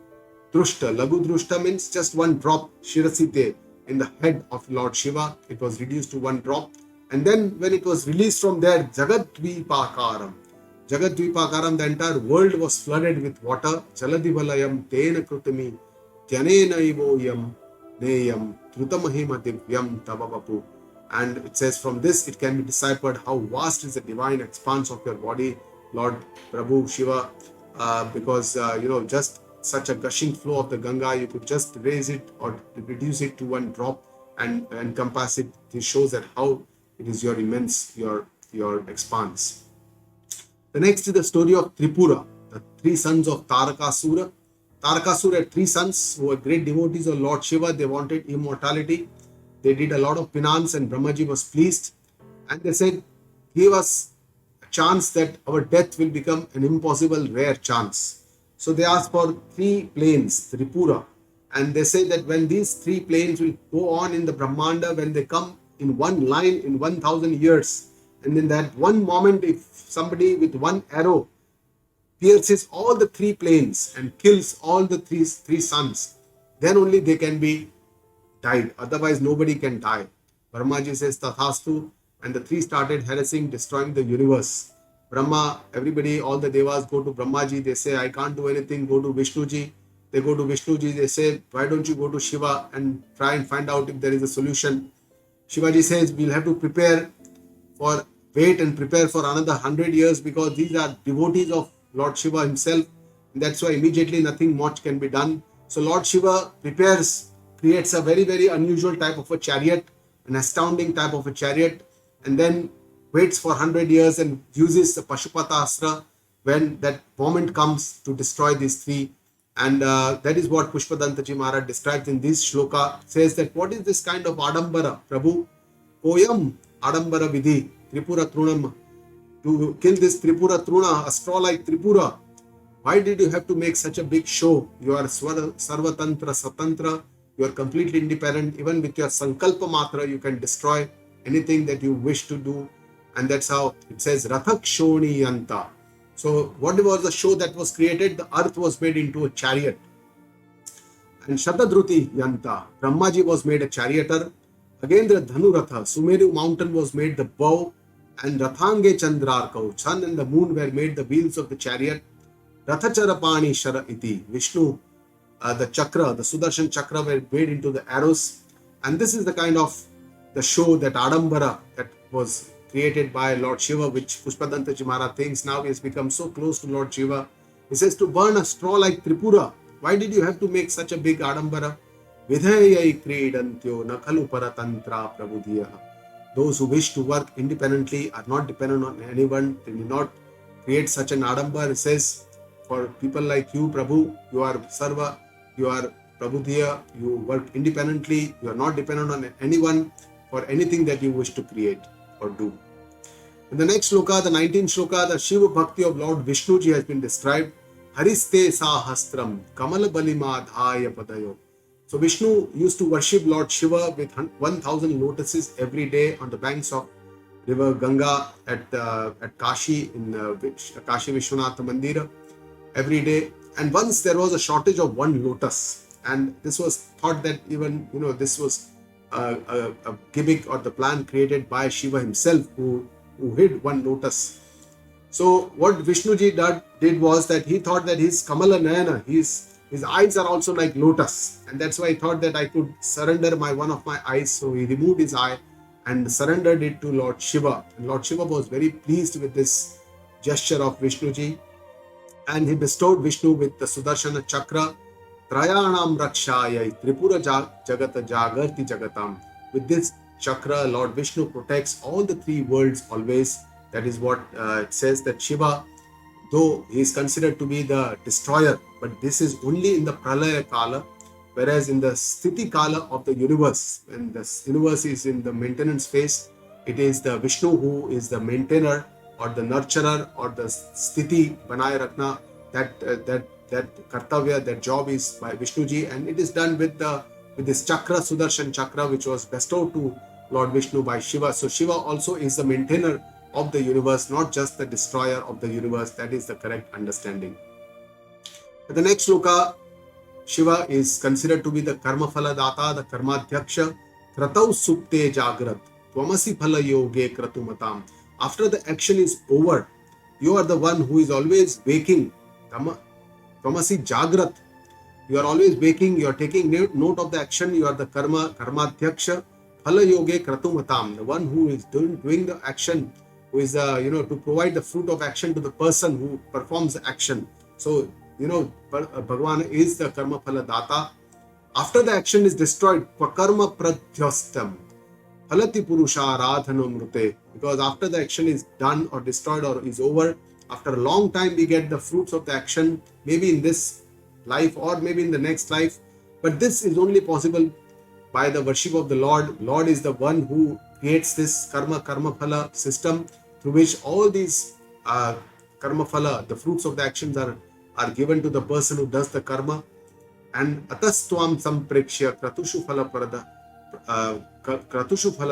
Drushta. Lagu Drushta means just one drop. Shirasite, in the head of Lord Shiva, it was reduced to one drop. And then when it was released from there, Jagat Dvipakaram. Jagat Dvipakaram, the entire world was flooded with water. Jaladivalayam Tena Krutami Tyanena Ivoyam Neyam Trutamahima Divyam Tavapapu. And it says from this it can be deciphered how vast is the divine expanse of your body, Lord Prabhu Shiva, because just such a gushing flow of the Ganga, you could just raise it or reduce it to one drop and encompass it. This shows that how it is your immense, your expanse. The next is the story of Tripura, the three sons of Tarakasura. Tarakasura had three sons who were great devotees of Lord Shiva. They wanted immortality. They did a lot of penance and Brahmaji was pleased. And they said, give us a chance that our death will become an impossible, rare chance. So they asked for three planes, Tripura. And they say that when these three planes will go on in the Brahmanda, when they come in one line in 1,000 years, and in that one moment, if somebody with one arrow pierces all the three planes and kills all the three sons, then only they can be died. Otherwise, nobody can die. Brahmaji says, Tathastu, and the three started harassing, destroying the universe. Brahma, everybody, all the devas go to Brahmaji. They say, I can't do anything. Go to Vishnuji. They go to Vishnuji. They say, why don't you go to Shiva and try and find out if there is a solution? Shivaji says, we'll have to wait and prepare for another 100 years because these are devotees of Lord Shiva himself. And that's why immediately nothing much can be done. So Lord Shiva creates a very, very unusual type of a chariot, an astounding type of a chariot, and then waits for 100 years and uses the Pashupata Astra when that moment comes to destroy these three. And that is what Pushpadantaji Maharaj describes in this shloka. Says that what is this kind of Adambara, Prabhu? Koyam Adambara Vidhi, Tripura Trunam. To kill this Tripura Truna, a straw like Tripura. Why did you have to make such a big show? You are Sarvatantra, Satantra. You are completely independent. Even with your Sankalpa Matra, you can destroy anything that you wish to do. And that's how it says Rathak Shoni Yanta. So what was the show that was created? The earth was made into a chariot. And Shatadruti Yanta, Brahmaji was made a charioteer. Again the Dhanuratha, Sumeru mountain was made the bow. And Rathange Chandrarkau, sun and the moon were made the wheels of the chariot. Rathacharapani Shara Iti, Vishnu, the chakra, the Sudarshan chakra were made into the arrows. And this is the kind of the show that Adambara that was created by Lord Shiva, which Pushpadantaji Maharaj thinks now he has become so close to Lord Shiva. He says to burn a straw like Tripura. Why did you have to make such a big Adambara? Vidhayai kridantyo nakalu paratantra prabudhiya. Those who wish to work independently are not dependent on anyone. They need not create such an Adambara. It says, for people like you, Prabhu, you are Sarva, you are Prabhudhiya, you work independently, you are not dependent on anyone for anything that you wish to create or do. In the next shloka, the 19th shloka, the Shiva Bhakti of Lord Vishnuji has been described. Hariste sahastram kamala balima dhaya padayo. So Vishnu used to worship Lord Shiva with 1000 lotuses every day on the banks of river Ganga at Kashi in Kashi Vishwanath Mandir every day. And once there was a shortage of one lotus, and this was thought that even this was a gimmick or the plan created by Shiva himself, who hid one lotus. So what Vishnuji did was that he thought that his Kamala Nayana, his eyes are also like lotus, and that's why he thought that I could surrender one of my eyes. So he removed his eye and surrendered it to Lord Shiva. And Lord Shiva was very pleased with this gesture of Vishnuji, and he bestowed Vishnu with the Sudarshana Chakra. Trayanam Rakshayai Tripura Jagata Jagarti Jagatam. With this chakra, Lord Vishnu protects all the three worlds always. That is what it says, that Shiva, though he is considered to be the destroyer, but this is only in the Pralaya Kala, whereas in the Sthiti Kala of the universe, when the universe is in the maintenance phase, it is the Vishnu who is the maintainer or the nurturer or the Sthiti Banaya Rakna. That kartavya, that job is by Vishnuji, and it is done with this chakra, Sudarshan chakra, which was bestowed to Lord Vishnu by Shiva. So Shiva also is the maintainer of the universe, not just the destroyer of the universe. That is the correct understanding. But the next shloka, Shiva is considered to be the karma phala data, the karmadhyaksha. Kratau supte jagrat, tvamasi phala yoge kratumatam. After the action is over, you are the one who is always waking. Tvamasi jagrat. You are always waking, you are taking note of the action, you are the karmadhyaksha. Phala yoge kratumatam, the one who is doing the action, who is to provide the fruit of action to the person who performs the action. So Bhagavan is the karma phala data. After the action is destroyed, pakarma pradhyastam phalati purusha radhanam rute. Because after the action is done or destroyed or is over, after a long time we get the fruits of the action, maybe in this life or maybe in the next life. But this is only possible by the worship of the Lord. Lord is the one who creates this karma phala system through which all these karma phala, the fruits of the actions are given to the person who does the karma. And atastvam samprekshya kratushu phala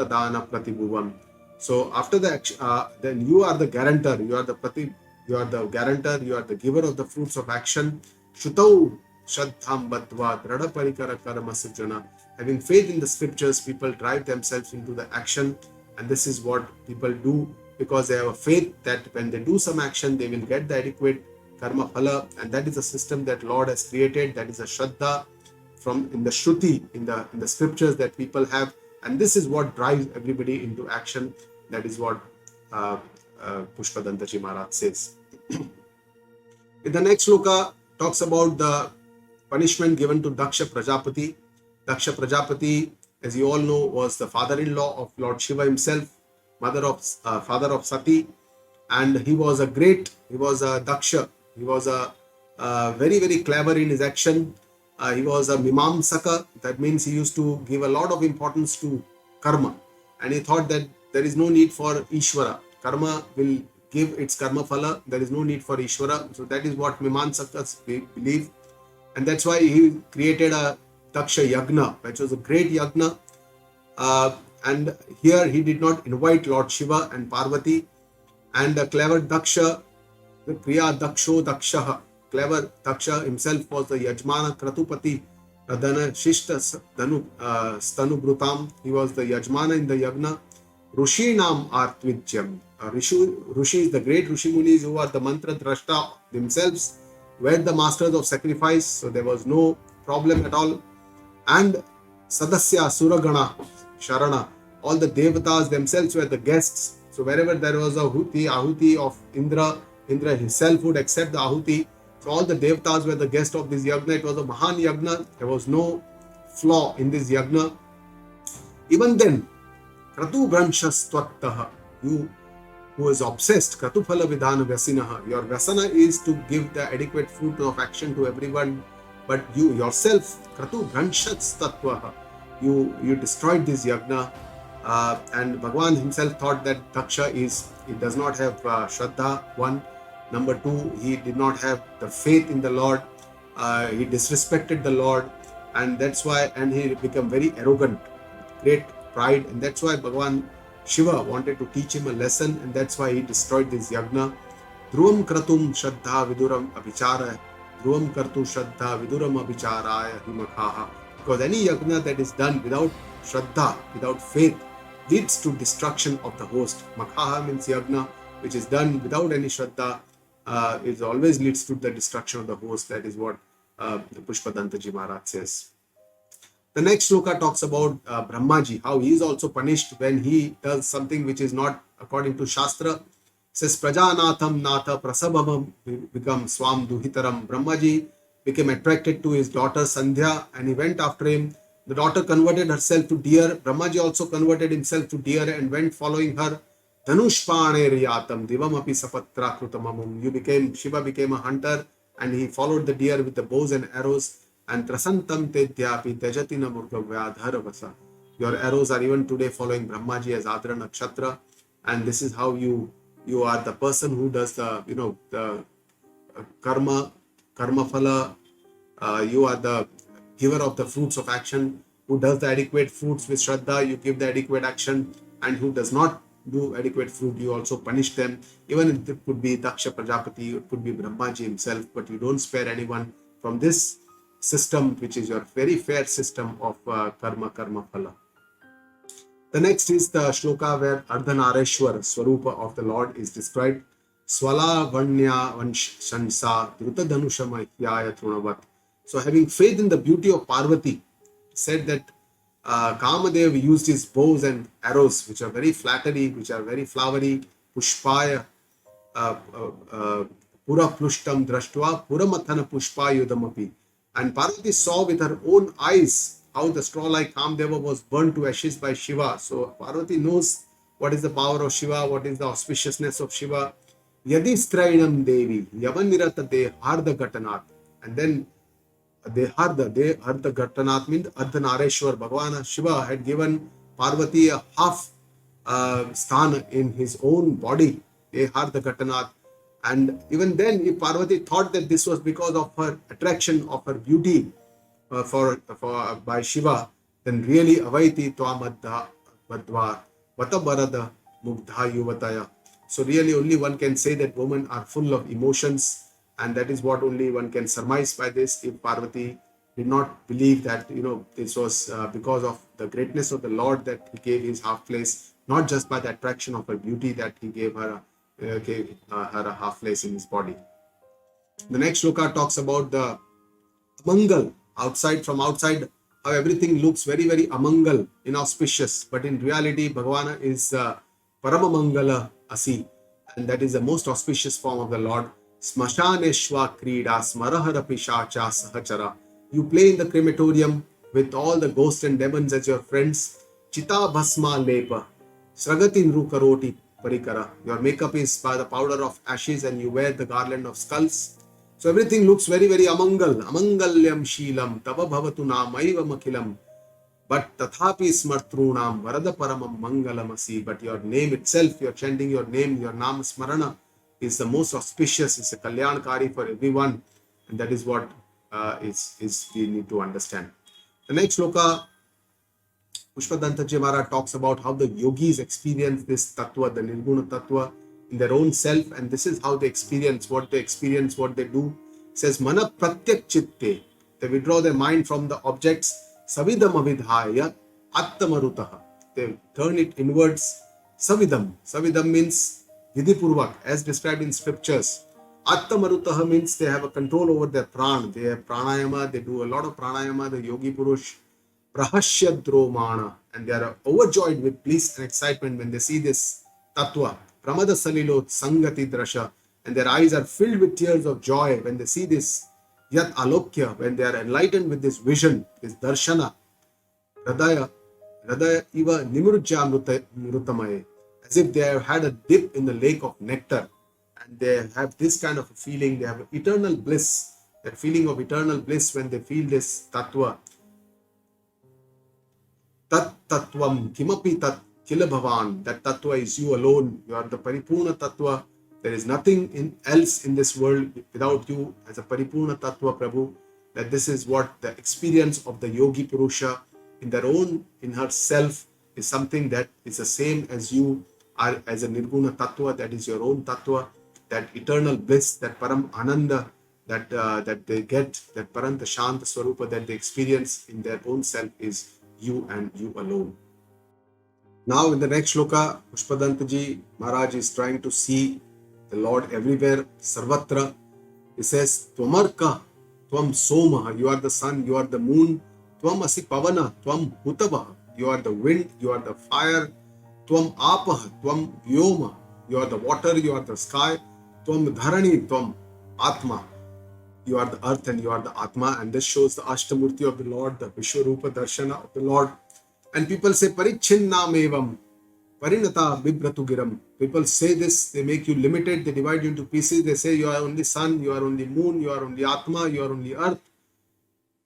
dana pratibhuvam. So after the action, then you are the guarantor, you are the guarantor, you are the giver of the fruits of action. Shutau Shadham Badva Drada Parikara Karma Sujana. Having faith in the scriptures, people drive themselves into the action, and this is what people do because they have a faith that when they do some action, they will get the adequate karma phala, and that is a system that Lord has created. That is a shraddha from in the Shruti, in the scriptures that people have, and this is what drives everybody into action. That is what Pushpadantaji Maharaj says. In the next sloka, talks about the punishment given to Daksha Prajapati. Daksha Prajapati, as you all know, was the father-in-law of Lord Shiva himself, father of Sati, and he was a Daksha. He was a very, very clever in his action. He was a Mimamsaka. That means he used to give a lot of importance to karma, and he thought that there is no need for Ishvara. Karma will give its karma phala. There is no need for Ishvara. So that is what Mimamsakas believe, and that's why he created a Daksha Yagna, which was a great Yagna. And here he did not invite Lord Shiva and Parvati, and the clever Daksha, the Kriya Daksho Dakshaha, clever Daksha himself was the Yajmana Kratupati Radhana Shishta Stanu Brutam. He was the Yajmana in the Yagna. Rushinam Artvijyam. Rishis, the great Rishi Munis who are the mantra drashta themselves, were the masters of sacrifice, so there was no problem at all. And Sadasya Suragana Sharana, all the devatas themselves were the guests. So wherever there was a ahuti of Indra himself would accept the ahuti. So all the devatas were the guests of this yagna. It was a Mahan yagna. There was no flaw in this yagna. Even then, Kratu Branshastvattaha, you who is obsessed, Kratuphala Vidhana Vyasinaha, your Vyasana is to give the adequate fruit of action to everyone, but you yourself, Kratu Branshastvattaha, you destroyed this yagna. And Bhagwan himself thought that Daksha he does not have Shraddha, one. Number two, he did not have the faith in the Lord. He disrespected the Lord, and that's why, and he became very arrogant, great pride, and that's why Bhagwan Shiva wanted to teach him a lesson, and that's why he destroyed this yagna. Dhruvam kratum shraddha viduram abhichara. Dhruvam kartu shraddha viduram abhicharaya himakhaha. Because any yagna that is done without shraddha, without faith, leads to destruction of the host. Makhaha means yagna, which is done without any shraddha. It always leads to the destruction of the host. That is what Pushpadantaji Maharaj says. The next sloka talks about Brahmaji, how he is also punished when he does something which is not according to Shastra. It says, Prajanatham Natha Prasabhavam become Swam Duhitaram. Brahmaji became attracted to his daughter Sandhya, and he went after him. The daughter converted herself to deer. Brahmaji also converted himself to deer and went following her. Dhanushpane riyatam divam api sapatra krutamamum. Shiva became a hunter, and he followed the deer with the bows and arrows. And trasantam tedyapi tejatina murgavyadharavasa. Your arrows are even today following Brahmaji as Adra Nakshatra, and this is how you are the person who does the karma phala. You are the giver of the fruits of action, who does the adequate fruits with Shraddha, you give the adequate action, and who does not do adequate fruit, you also punish them. Even if it could be Daksha Prajapati, it could be Brahmaji himself, but you don't spare anyone from this system, which is your very fair system of karma phala. The next is the shloka where Ardhanareshwar, Swarupa of the Lord, is described. Swala Vanya Vanshansa Drutadhanushamahyaya Trunavat. So having faith in the beauty of Parvati, said that Kamadev used his bows and arrows, which are very flattery, which are very flowery. Pushpaya Pura Plushtam Drashtva Puramathana Pushpayudamapi. And Parvati saw with her own eyes how the straw-like Kamdeva was burnt to ashes by Shiva. So Parvati knows what is the power of Shiva, what is the auspiciousness of Shiva. Yadistrainam Devi, Yavanirata Deharda Gatanat. And then Deharda Gatanat means Ardhanareshwar. Bhagavan Shiva had given Parvati a half sthana in his own body, Deharda Gatanat. And even then, if Parvati thought that this was because of her attraction, of her beauty by Shiva, then really Avaiti Twamadha Vadva Vatabarada Mugdha Yuvataya. So really only one can say that women are full of emotions, and that is what only one can surmise by this. If Parvati did not believe that this was because of the greatness of the Lord that he gave his half place, not just by the attraction of her beauty that he gave her a half place in his body. The next shloka talks about the amangal from outside, how everything looks very, very amangal, inauspicious, but in reality, Bhagavan is Paramamangala Asi, and that is the most auspicious form of the Lord. Smashaneshwa Krida Smarahara Pishacha Sahachara. You play in the crematorium with all the ghosts and demons as your friends. Chita Bhasma Lepa. Sragatin Rukaroti Parikara. Your makeup is by the powder of ashes and you wear the garland of skulls. So everything looks very, very amangal. Amangalyam Sheelam Tava Bhavatu Namaiva Makilam. But Tathapi Smartrunam Varada Paramam Mangalamasi. But your name itself, you're chanting your name, your Nam Smarana is the most auspicious, it's a Kalyankari for everyone. And that is what is we need to understand. The next shloka, Pushpadantaji Maharaj talks about how the yogis experience this tattva, the Nirguna tattva, in their own self, and this is how they experience, what they do. It says, Mana Pratyak Chitte, they withdraw their mind from the objects, Savidam Avidhaya Attamarutaha. They turn it inwards. Savidam. Savidam means Vidipurvak, as described in scriptures. Attamarutaha means they have a control over their pran. They have pranayama, they do a lot of pranayama, the yogi purush. Prahashyadromana, and they are overjoyed with bliss and excitement when they see this tattva. Pramada Salilot Sangati Drasha, and their eyes are filled with tears of joy when they see this Yat Alokya, when they are enlightened with this vision, this Darshana. Radaya Iva Nimurja Mrutamaye, as if they have had a dip in the lake of nectar, and they have this kind of a feeling, they have eternal bliss, that feeling of eternal bliss when they feel this tattva. Tat Tattvam Kimapi Tat Kila Bhavan, that tattva is you alone, you are the Paripurna tattva. There is nothing else in this world without you as a Paripurna tattva, Prabhu. That this is what the experience of the yogi Purusha in herself is something that is the same as you are as a Nirguna tattva, that is your own tattva, that eternal bliss, that Param Ananda that they get, that Paranta Shanta Swarupa that they experience in their own self is you and you alone. Now in the next shloka, Pushpadantaji Maharaj is trying to see the Lord everywhere, Sarvatra. He says, Twamarka, Tvam Soma, you are the sun, you are the moon. Tvam Asi Pavana, Tvam Hutava, you are the wind, you are the fire. Tvam Apaha, Tvam Vyoma, you are the water, you are the sky. Tvam Dharani, Tvam Atma, you are the earth and you are the Atma. And this shows the Ashtamurti of the Lord, the Vishwarupa Darshana of the Lord. And people say, Parichinnam evam, Parinata Bibratu Giram. People say this, they make you limited, they divide you into pieces. They say you are only sun, you are only moon, you are only Atma, you are only earth.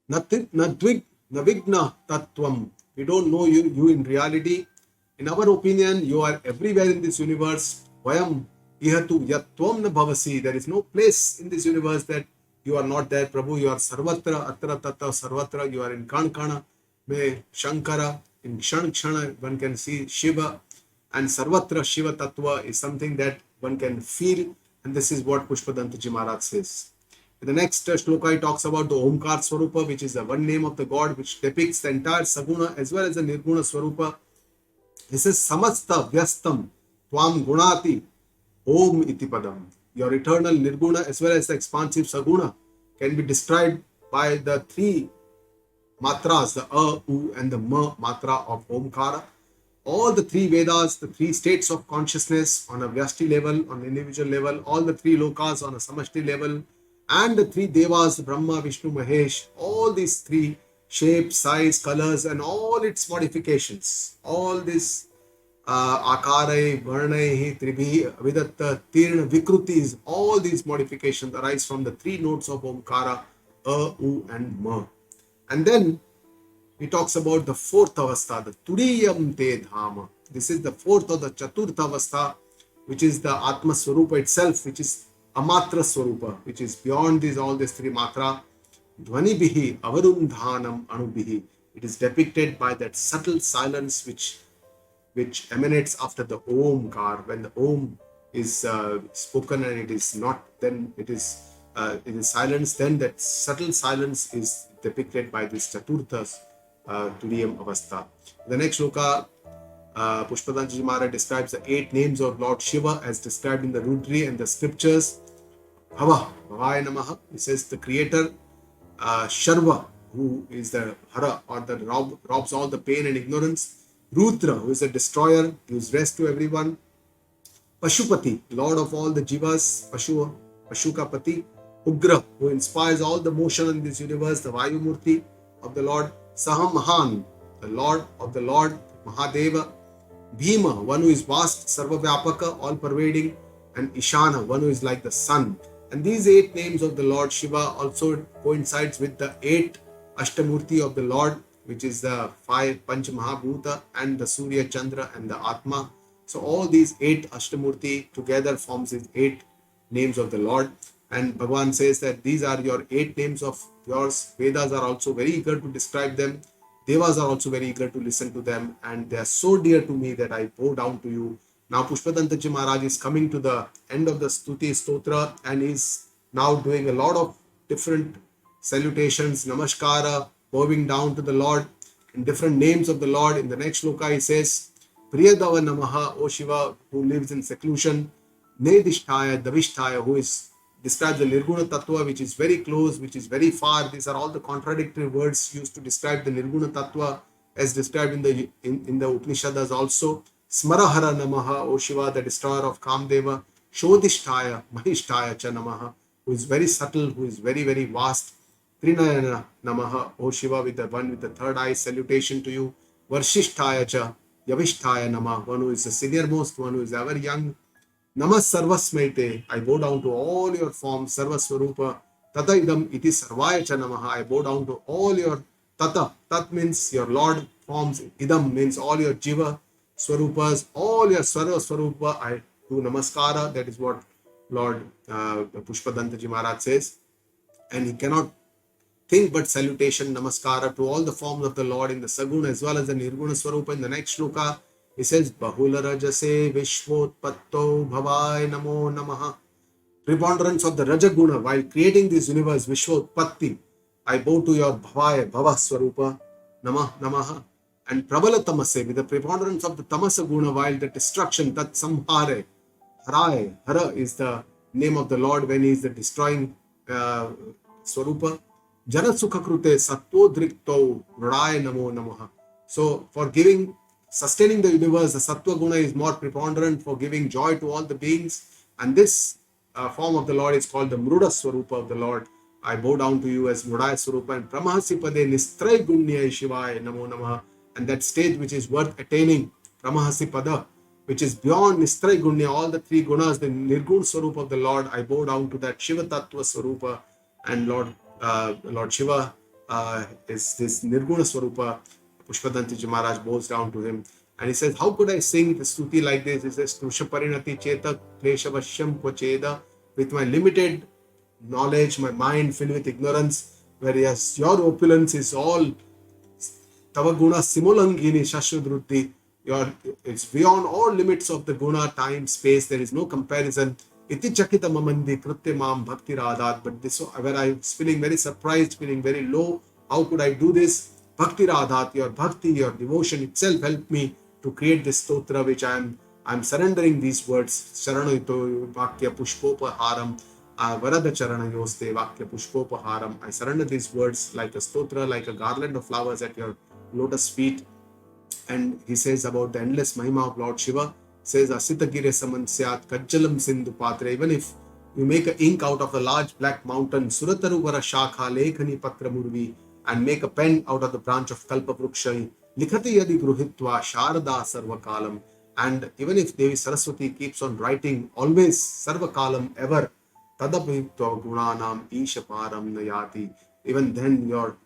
Navigna Tattvam. We don't know you in reality. In our opinion, you are everywhere in this universe. Vayam ihatu yatvam na bhavasi. There is no place in this universe that you are not there, Prabhu. You are Sarvatra, Atra Tatta Sarvatra. You are in Kankana, Me Shankara. In Kshan Kshana, one can see Shiva. And Sarvatra Shiva Tattva is something that one can feel. And this is what Pushpadantaji Maharaj says. In the next shloka, he talks about the Omkar Swarupa, which is the one name of the God, which depicts the entire Saguna as well as the Nirguna Swarupa. This is Samasta Vyastam Tvam Gunati Om Itipadam. Your eternal Nirguna as well as the expansive Saguna can be described by the three matras, the A, U and the Ma matra of Omkara. All the three Vedas, the three states of consciousness on a Vyasti level, on an individual level, all the three lokas on a Samashti level, and the three Devas, Brahma, Vishnu, Mahesh, all these three shapes, size, colors, and all its modifications, all this Akarai, Varnai, Tribhi, Vidatta, Tirna, Vikrutis, all these modifications arise from the three notes of Omkara, A, U, and Ma. And then he talks about the fourth avastha, the Turiyam Te Dhama. This is the fourth or the Chaturtha avastha, which is the Atma Swarupa itself, which is Amatra Swarupa, which is beyond all these three matra. Dhvani Bihi, Avarundhanam Anubihi. It is depicted by that subtle silence which emanates after the Omkar. When the Om is spoken and it is not, then it is silence, then that subtle silence is depicted by this Chaturthas Turiyam Avastha. The next shloka, Pushpadanjali Maharaj describes the 8 names of Lord Shiva as described in the Rudri and the scriptures. Bhava, Bhavaya Namaha, he says the creator. Sharva, who is the Hara, or the robs all the pain and ignorance. Rudra, who is the destroyer, gives rest to everyone. Pashupati, Lord of all the Jivas, Pashukapati. Ugra, who inspires all the motion in this universe, the Vayumurti of the Lord. Saham Mahan, the Lord of the Lord, Mahadeva. Bhima, one who is vast, Sarvavyapaka, all-pervading. And Ishana, one who is like the sun. And these 8 names of the Lord Shiva also coincides with the 8 Ashtamurti of the Lord, which is the 5 Panch Mahabhuta and the Surya, Chandra and the Atma. So all these 8 Ashtamurti together forms these 8 names of the Lord. And Bhagavan says that these are your 8 names of yours. Vedas are also very eager to describe them. Devas are also very eager to listen to them. And they are so dear to me that I bow down to you. Now Pushpadantaji Maharaj is coming to the end of the Stuti Stotra and is now doing a lot of different salutations, namaskara, bowing down to the Lord in different names of the Lord. In the next shloka he says, Priyadava Namaha, O Shiva, who lives in seclusion, Nedishtaya, Davishtaya, who is describes the Nirguna Tattva, which is very close, which is very far. These are all the contradictory words used to describe the Nirguna Tattva as described in the Upanishads also. Smarahara Namaha, O Shiva, the destroyer of Kamdeva. Shodhishtaya, Mahishtaya Cha Namaha, who is very subtle, who is very, very vast. Trinayana Namaha, O Shiva, with the one with the third eye, salutation to you. Varshishtaya Cha, Yavishtaya Namaha, one who is the senior-most, one who is ever young. Namas Sarvasmaite, I bow down to all your forms, Sarvaswarupa. Tata idam iti sarvaya cha namaha, I bow down to all your Tata. Tat means your Lord forms, idam means all your Jiva Swarupas, all your Sarvaswarupa, I do namaskara. That is what Lord Pushpadantaji Maharaj says. And he cannot think but salutation, namaskara to all the forms of the Lord in the Saguna as well as the Nirguna Swarupa. In the next shloka, he says, Bahula Rajase Vishvotpatto Bhavai Namo Namaha. Preponderance of the Rajaguna while creating this universe, Vishvotpatti. I bow to your Bhavaya, Bhava Swarupa, Namaha. And Prabala Tamase, with the preponderance of the Tamasa Guna while the destruction, Tat Samhare, Haraye, Hara is the name of the Lord when he is the destroying Swarupa. Jana Sukhakrute Sattvo Drikto Radaye Namo Namaha. So for sustaining the universe, the Sattva Guna is more preponderant for giving joy to all the beings. And this form of the Lord is called the Mruda Swarupa of the Lord. I bow down to you as Mrudaya Swarupa and Pramahasipade Nistray Gunya Shivaya Namo Namaha. And that stage which is worth attaining, Pramahasipada, which is beyond Nistray Gunya, all the 3 gunas, the Nirgun Swarupa of the Lord, I bow down to that Shiva Tattva Swarupa. And Lord Shiva is this Nirguna Swarupa. Pushpadantaji Maharaj bows down to him. And he says, how could I sing the Stuti like this? He says, Krusha Parinati Chetak Kleshavashyam Kocheda. With my limited knowledge, my mind filled with ignorance, whereas your opulence is all Tavaguna Simulangini Shashudruti. It's beyond all limits of the guna, time, space. There is no comparison. Iti Chakita Mamandi Krutyamam Bhakti Radhat. But this, where I was feeling very surprised, feeling very low, how could I do this? Bhakti Radhat, your bhakti, your devotion itself helped me to create this stotra, which I'm surrendering these words. Sharanayito Vakya Pushpopaharam Varada Charana Yoste Vakya Pushpopaharam. I surrender these words like a stotra, like a garland of flowers at your lotus feet. And he says about the endless Mahima of Lord Shiva, says Asitagire Samansyat Kajjalam Sindhu Patre. Even if you make an ink out of a large black mountain, Surataru Vara Shakha Lekhani Patra Murvi, and make a pen out of the branch of Kalpa Vruksha, Likhati Yadi Gruhitva Sharada Sarvakalam. And even if Devi Saraswati keeps on writing always Sarvakalam ever, Tadapitva Gunanam Ishaparam Nayati, even then your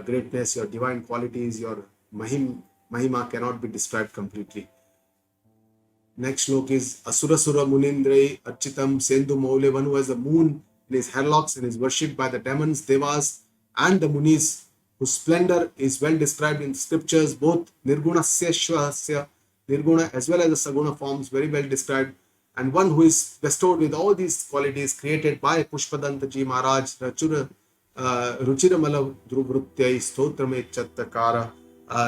greatness, your divine qualities, your Mahima cannot be described completely. Next slok is Asurasura Munindrai Architam Sendu Maule, one who has the moon in his hairlocks and is worshipped by the demons, Devas, and the Munis, whose splendor is well described in scriptures, both Nirguna Seshvasya, Nirguna as well as the Saguna forms, very well described. And one who is bestowed with all these qualities created by Pushpadantaji Maharaj, Ruchiramala Dhruvrutyai Stotrame Chattakara.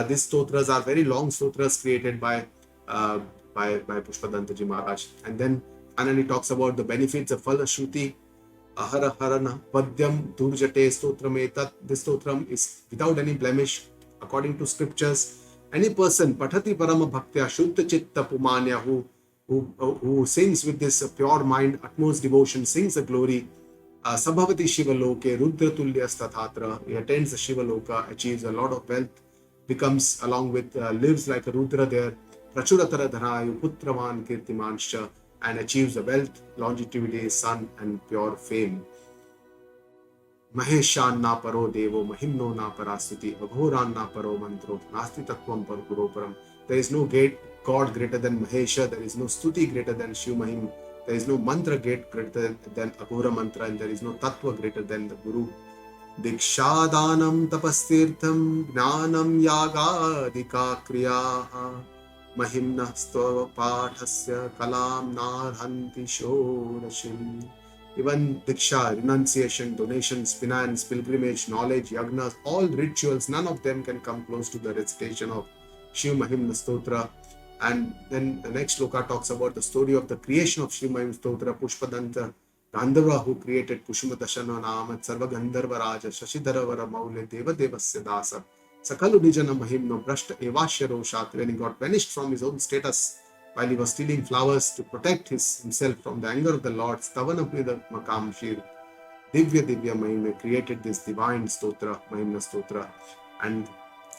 These stotras are very long stotras created uh, by Pushpadantaji Maharaj. And then finally talks about the benefits of Falashruti. Ahara Harana Padyam Durjate Stotrametat. This stotram is without any blemish according to scriptures. Any person, Patati Parama Bhaktya Shuddha Chitta Pumanya, who sings with this pure mind, utmost devotion, sings the glory. Sabhavati Shivaloke, Rudra Tulyastatatra, he attains the Shivaloka, achieves a lot of wealth, becomes along with, lives like a Rudra there, Prachuratara Dhanayu, Putraman Kirtimansha, and achieves the wealth, longevity, son, and pure fame. Maheshan na paro devo, Mahimno na parastuti, Aghoran na paro mantro, Nasti Tatvam Parpuroparam. There is no great God greater than Mahesha, there is no stuti greater than Shiv Mahim, there is no mantra greater than Aghora mantra, and there is no tattva greater than the Guru. Dikshadanam tapastirtham gnanam yagadika kriyaha mahimna stava pathasya kalam narhanti shodashim. Even Diksha, renunciation, donations, finance, pilgrimage, knowledge, yagnas, all rituals, none of them can come close to the recitation of Shiv Mahimna Stotra. And then the next sloka talks about the story of the creation of Shiv Mahimna Stotra. Pushpadanta Gandharva, who created Kushuma Dashana Namat Sarva Gandharva Raja Shashidharavara Maule Deva Devasya Dasa Sakalu Nijana Mahimno Brashta Evashya Roshat, when he got vanished from his own status while he was stealing flowers to protect himself from the anger of the Lord. Stavana Prida Makam Shir Divya Mahimna created this divine stotra, Mahimna stotra, and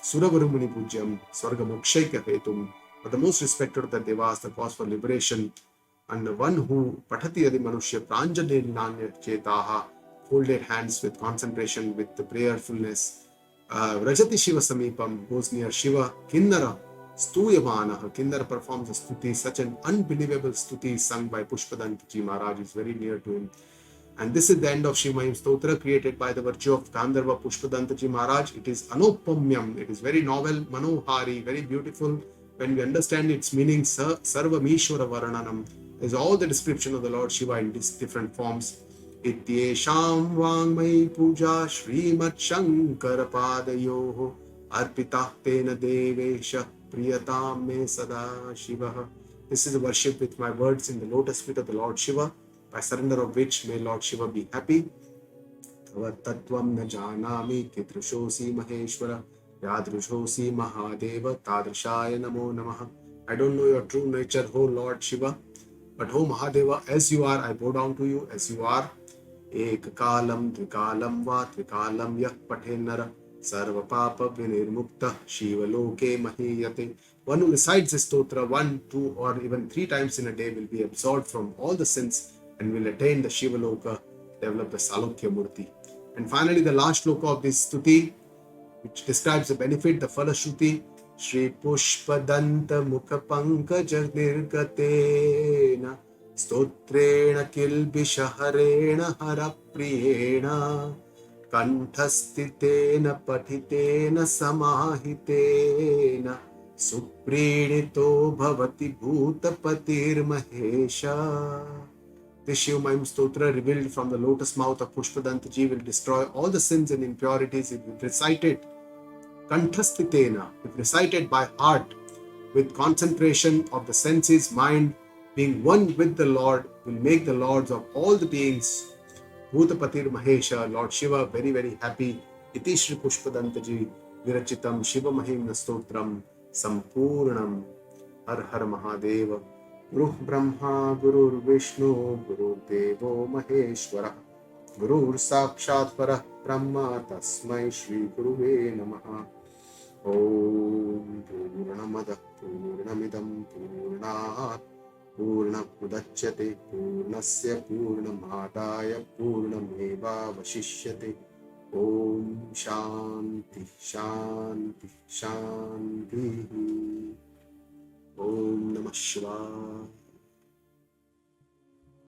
Suravarumuni Pujyam Swarga Mokshaika Hetum, but the most respected of the devas, the cause for liberation, and the one who Patati Adi Manushya Pranjali Nanya Chetaha, folded hands with concentration, with the prayerfulness. Rajati Shiva Samipam goes near Shiva. Kinnara Stuyamanaha. Kinnara performs a stuti, such an unbelievable stuti sung by Pushpadantaji Maharaj is very near to him. And this is the end of Shiv Mahim Stotra, created by the virtue of Gandharva Pushpadantaji Maharaj. It is Anupamyam. It is very novel, Manohari, very beautiful. When we understand its meaning, Sarva Mishwara Varananam is all the description of the Lord Shiva in these different forms. Ityesham Vangmai Puja Srimat Shankara Padayoho Arpita Tena Devesha Priyatam Me Sada Shiva. This is a worship with my words in the lotus feet of the Lord Shiva, by surrender of which may Lord Shiva be happy. Tattvam na janami titrushosi maheshwara yadrushosi mahadeva tadrishaya namo namaha. I don't know your true nature, O Lord Shiva, but O Mahadeva, as you are, I bow down to you as you are. Ek kalam trikalam va trikalam yah pathenara sarva papa vinirmukta shiva loke mahiyate. One who recites this stotra 1, 2, or even 3 times in a day will be absolved from all the sins and will attain the Shiva Loka, develop the Salokya Murti. And finally, the last sloka of this stuti, which describes the benefit, the Falashruti, Shri Pushpadanta Mukha Pankaja Nirgatena Stotrena Kilbishaharena Harapriyena Kanthastitena Patitena Samahitena Supridito Bhavati Bhutapatir Mahesha. This Shiv Mahim Stotra, revealed from the lotus mouth of Pushpadantaji, will destroy all the sins and impurities if we recite it Kanthastitena, if recited by heart, with concentration of the senses, mind, being one with the Lord, will make the lords of all the beings, Bhutapatir Mahesha, Lord Shiva, very, very happy. Iti Shri Pushpadantaji Virachitam Shiva Mahim Stotram Sampurnam. Har Har Mahadeva. Guru Brahma, Guru Vishnu, Guru Devo Maheshwara, Guru Sakshat Parah Brahma, Tasmai Shri Guruve Namaha. Om Purnamada Purnamidam Purnat Purna Pudachyate Purnasya Purnamadaya Purnameva Vashishyate. Om Shanti Shanti Shanti. Om Namah Shivaya.